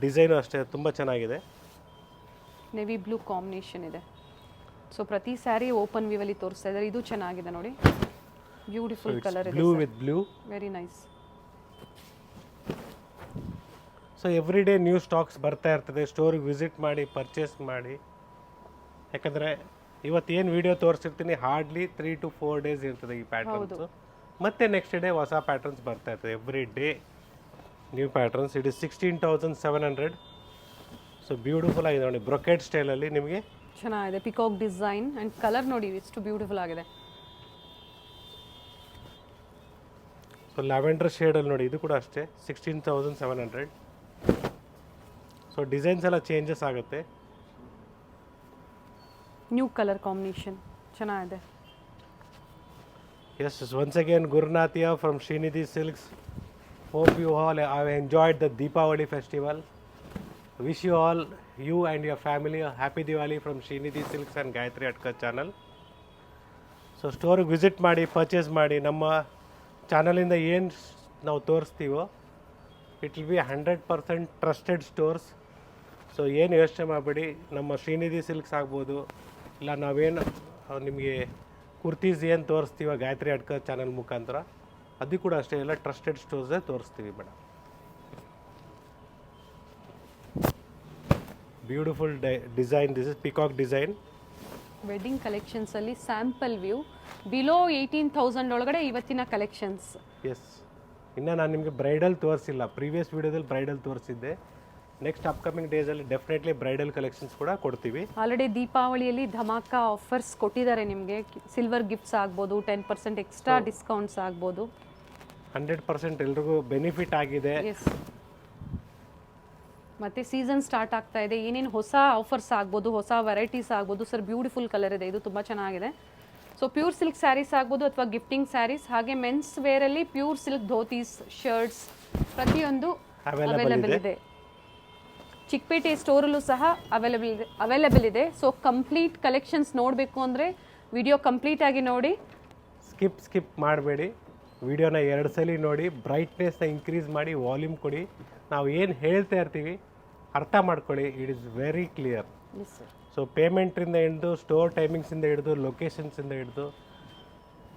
ಡಿಸೈನು ಅಷ್ಟೇ ತುಂಬ ಚೆನ್ನಾಗಿದೆ. ನೆವಿ ಬ್ಲೂ ಕಾಂಬಿನೇಷನ್ ಇದೆ. ಸೊ ಪ್ರತಿ ಸ್ಯಾರಿ ಓಪನ್ ವ್ಯೂವಲ್ಲಿ ತೋರಿಸ್ತಾ ಇದ್ದಾರೆ. ಇದು ಚೆನ್ನಾಗಿದೆ ನೋಡಿ, ಬ್ಯೂಟಿಫುಲ್ ಕಲರ್ ಇದೆ, blue with blue, very nice. So every day new stocks ಬರ್ತಾ ಇರ್ತದೆ. ಸ್ಟೋರಿಗೆ ವಿಸಿಟ್ ಮಾಡಿ, ಪರ್ಚೇಸ್ ಮಾಡಿ. ಯಾಕಂದರೆ ಇವತ್ತೇನು ವಿಡಿಯೋ ತೋರಿಸಿರ್ತೀನಿ ಹಾರ್ಡ್ಲಿ 3 to 4 days ಇರ್ತದೆ ಈ ಪ್ಯಾಟರ್ನ್ಸು. ಮತ್ತೆ ನೆಕ್ಸ್ಟ್ ಡೇ ಹೊಸ ಪ್ಯಾಟರ್ನ್ಸ್ ಬರ್ತಾ ಇರ್ತದೆ. Every day new patterns. It is 16,700. So beautiful ಆಗಿದೆ ನೋಡಿ, ಬ್ರೊಕೆಟ್ ಸ್ಟೈಲಲ್ಲಿ ನಿಮಗೆ ಚೆನ್ನಾಗಿದೆ. ಪಿಕಾಕ್ ಡಿಸೈನ್ ಆ್ಯಂಡ್ ಕಲರ್ ನೋಡಿ ಎಷ್ಟು ಬ್ಯೂಟಿಫುಲ್ ಆಗಿದೆ. ಸೊ ಲ್ಯಾವೆಂಡರ್ ಶೇಡಲ್ಲಿ ನೋಡಿ, ಇದು ಕೂಡ ಅಷ್ಟೇ 16,700. ಸೊ ಡಿಸೈನ್ಸ್ ಎಲ್ಲ ಚೇಂಜಸ್ ಆಗುತ್ತೆ. ನ್ಯೂ ಕಲರ್ ಕಾಂಬಿನೇಷನ್ ಚೆನ್ನಾಗಿದೆ. Yes, once again Gurnathia from Srinidhi Silks. Hope you all have enjoyed the Deepavali festival. Wish you all, you and your family, a happy Diwali from Srinidhi Silks and Gayatri Atkar channel. So ಸ್ಟೋರಿಗೆ visit ಮಾಡಿ, purchase ಮಾಡಿ. ನಮ್ಮ ಚಾನಲಿಂದ ಏನು ನಾವು ತೋರಿಸ್ತೀವೋ it will be 100% trusted stores. So ಏನು ಯೋಚನೆ ಮಾಡಬೇಡಿ. ನಮ್ಮ ಶ್ರೀನಿಧಿ ಸಿಲ್ಕ್ಸ್ ಆಗ್ಬೋದು, ಇಲ್ಲ ನಾವೇನು ನಿಮಗೆ ಕುರ್ತೀಸ್ ಏನು ತೋರಿಸ್ತೀವೋ ಗಾಯತ್ರಿ ಅಡ್ಕರ್ ಚಾನಲ್ ಮುಖಾಂತರ, ಅದು ಕೂಡ ಅಷ್ಟೇ ಎಲ್ಲ ಟ್ರಸ್ಟೆಡ್ ಸ್ಟೋರ್ಸೇ ತೋರಿಸ್ತೀವಿ madam. Beautiful design, this is peacock design. Wedding ಕಲೆಕ್ಷನ್ಸಲ್ಲಿ ಸ್ಯಾಂಪಲ್ ವ್ಯೂ ಬಿಲೋ 18,000 ಒಳಗಡೆ ಇವತ್ತಿನ ಕಲೆಕ್ಷನ್ಸ್. ಎಸ್, ಇನ್ನು ನಾನು ನಿಮಗೆ ಬ್ರೈಡಲ್ ತೋರಿಸಿಲ್ಲ. ಪ್ರೀವಿಯಸ್ ವೀಡಿಯೋದಲ್ಲಿ ಬ್ರೈಡಲ್ ತೋರಿಸಿದ್ದೆ. ನೆಕ್ಸ್ಟ್ ಅಪ್ಕಮಿಂಗ್ ಡೇಸಲ್ಲಿ ಡೆಫಿನೆಟ್ಲಿ ಬ್ರೈಡಲ್ ಕಲೆಕ್ಷನ್ಸ್ ಕೂಡ ಕೊಡ್ತೀವಿ. ಆಲ್ರೆಡಿ ದೀಪಾವಳಿಯಲ್ಲಿ ಧಮಾಕ ಆಫರ್ಸ್ ಕೊಟ್ಟಿದ್ದಾರೆ ನಿಮಗೆ. ಸಿಲ್ವರ್ ಗಿಫ್ಟ್ಸ್ ಆಗ್ಬೋದು, 10% ಎಕ್ಸ್ಟ್ರಾ ಡಿಸ್ಕೌಂಟ್ಸ್ ಆಗ್ಬೋದು. 100% ಎಲ್ರಿಗೂ ಬೆನಿಫಿಟ್ ಆಗಿದೆ. ಎಸ್, ಮತ್ತು ಸೀಸನ್ ಸ್ಟಾರ್ಟ್ ಆಗ್ತಾ ಇದೆ. ಏನೇನು ಹೊಸ ಆಫರ್ಸ್ ಆಗ್ಬೋದು, ಹೊಸ ವೆರೈಟೀಸ್ ಆಗ್ಬೋದು. ಸರ್ ಬ್ಯೂಟಿಫುಲ್ ಕಲರ್ ಇದೆ, ಇದು ತುಂಬ ಚೆನ್ನಾಗಿದೆ. ಸೊ ಪ್ಯೂರ್ ಸಿಲ್ಕ್ ಸ್ಯಾರೀಸ್ ಆಗ್ಬೋದು ಅಥವಾ ಗಿಫ್ಟಿಂಗ್ ಸ್ಯಾರೀಸ್, ಹಾಗೆ ಮೆನ್ಸ್ ವೇರಲ್ಲಿ ಪ್ಯೂರ್ ಸಿಲ್ಕ್ ಧೋತೀಸ್, ಶರ್ಟ್ಸ್ ಪ್ರತಿಯೊಂದು ಅವೈಲೇಬಲ್ ಇದೆ. ಚಿಕ್ಕಪೇಟೆ ಸ್ಟೋರಲ್ಲೂ ಸಹ ಅವೈಲೇಬಲ್ ಇದೆ. ಸೊ ಕಂಪ್ಲೀಟ್ ಕಲೆಕ್ಷನ್ಸ್ ನೋಡಬೇಕು ಅಂದರೆ ವಿಡಿಯೋ ಕಂಪ್ಲೀಟ್ ಆಗಿ ನೋಡಿ, ಸ್ಕಿಪ್ ಮಾಡಬೇಡಿ. ವಿಡಿಯೋನ 2 ಸಲ ನೋಡಿ, ಬ್ರೈಟ್ನೆಸ್ನ ಇಂಕ್ರೀಸ್ ಮಾಡಿ, ವಾಲ್ಯೂಮ್ ಕೊಡಿ. ನಾವು ಏನು ಹೇಳ್ತಾ ಇರ್ತೀವಿ ಅರ್ಥ ಮಾಡ್ಕೊಳ್ಳಿ. It is very clear. Yes sir. So ಪೇಮೆಂಟಿಂದ ಹಿಡಿದು, ಸ್ಟೋರ್ ಟೈಮಿಂಗ್ಸಿಂದ ಹಿಡಿದು, ಲೊಕೇಶನ್ಸಿಂದ ಹಿಡಿದು,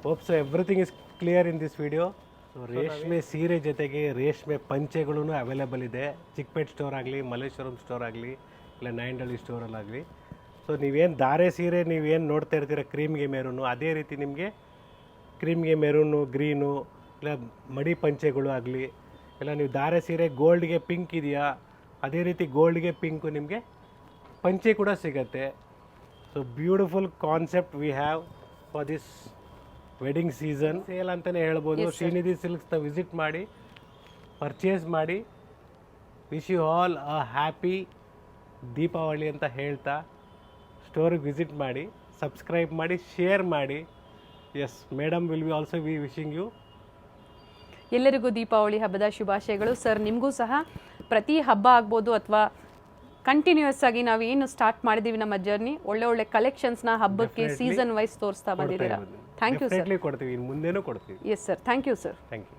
hope so everything is clear in this video. So ರೇಷ್ಮೆ ಸೀರೆ ಜೊತೆಗೆ ರೇಷ್ಮೆ ಪಂಚೆಗಳೂ ಅವೈಲೇಬಲ್ ಇದೆ. ಚಿಕ್ಪೇಟ್ ಸ್ಟೋರ್ ಆಗಲಿ, ಮಲ್ಲೇಶ್ವರಂ ಸ್ಟೋರ್ ಆಗಲಿ, ಇಲ್ಲ ನಾಯಂಡಹಳ್ಳಿ ಸ್ಟೋರಲ್ಲಾಗಲಿ. ಸೊ ನೀವೇನು ಧಾರೆ ಸೀರೆ ನೀವೇನು ನೋಡ್ತಾ ಇರ್ತೀರ ಕ್ರೀಮ್ಗೆ ಮೆರೂನು, ಅದೇ ರೀತಿ ನಿಮಗೆ ಕ್ರೀಮ್ಗೆ ಮೆರೂನು, ಗ್ರೀನು, ಇಲ್ಲ ಮಡಿ ಪಂಚೆಗಳು ಆಗಲಿ, ಇಲ್ಲ ನೀವು ಧಾರೆ ಸೀರೆ ಗೋಲ್ಡ್ಗೆ ಪಿಂಕ್ ಇದೆಯಾ, ಅದೇ ರೀತಿ ಗೋಲ್ಡ್ಗೆ ಪಿಂಕು ನಿಮಗೆ ಪಂಚೆ ಕೂಡ ಸಿಗತ್ತೆ. So beautiful concept we have for this wedding season sale ಅಂತಲೇ ಹೇಳ್ಬೋದು. ಶ್ರೀನಿಧಿ ಸಿಲ್ಕ್ಸ್ನ ವಿಸಿಟ್ ಮಾಡಿ, ಪರ್ಚೇಸ್ ಮಾಡಿ. Wish you all a happy Deepavali ಅಂತ ಹೇಳ್ತಾ ಸ್ಟೋರಿಗೆ ವಿಸಿಟ್ ಮಾಡಿ, ಸಬ್ಸ್ಕ್ರೈಬ್ ಮಾಡಿ, ಶೇರ್ ಮಾಡಿ. Yes madam will be also be wishing you. ಎಲ್ಲರಿಗೂ ದೀಪಾವಳಿ ಹಬ್ಬದ ಶುಭಾಶಯಗಳು. ಸರ್ ನಿಮಗೂ ಸಹ ಪ್ರತಿ ಹಬ್ಬ ಆಗ್ಬೋದು ಅಥವಾ ಕಂಟಿನ್ಯೂಸ್ ಆಗಿ ನಾವು ಏನು ಸ್ಟಾರ್ಟ್ ಮಾಡಿದ್ದೀವಿ ನಮ್ಮ ಜರ್ನಿ, ಒಳ್ಳೆ ಕಲೆಕ್ಷನ್ಸ್ನ ಹಬ್ಬಕ್ಕೆ ಸೀಸನ್ ವೈಸ್ ತೋರಿಸ್ತಾ ಬಂದಿದ್ದೀರಾ. Thank you sir. ಕೊಡ್ತೀವಿ, ಮುಂದೆನೂ ಕೊಡ್ತೀವಿ. Yes sir, thank you sir. Thank you.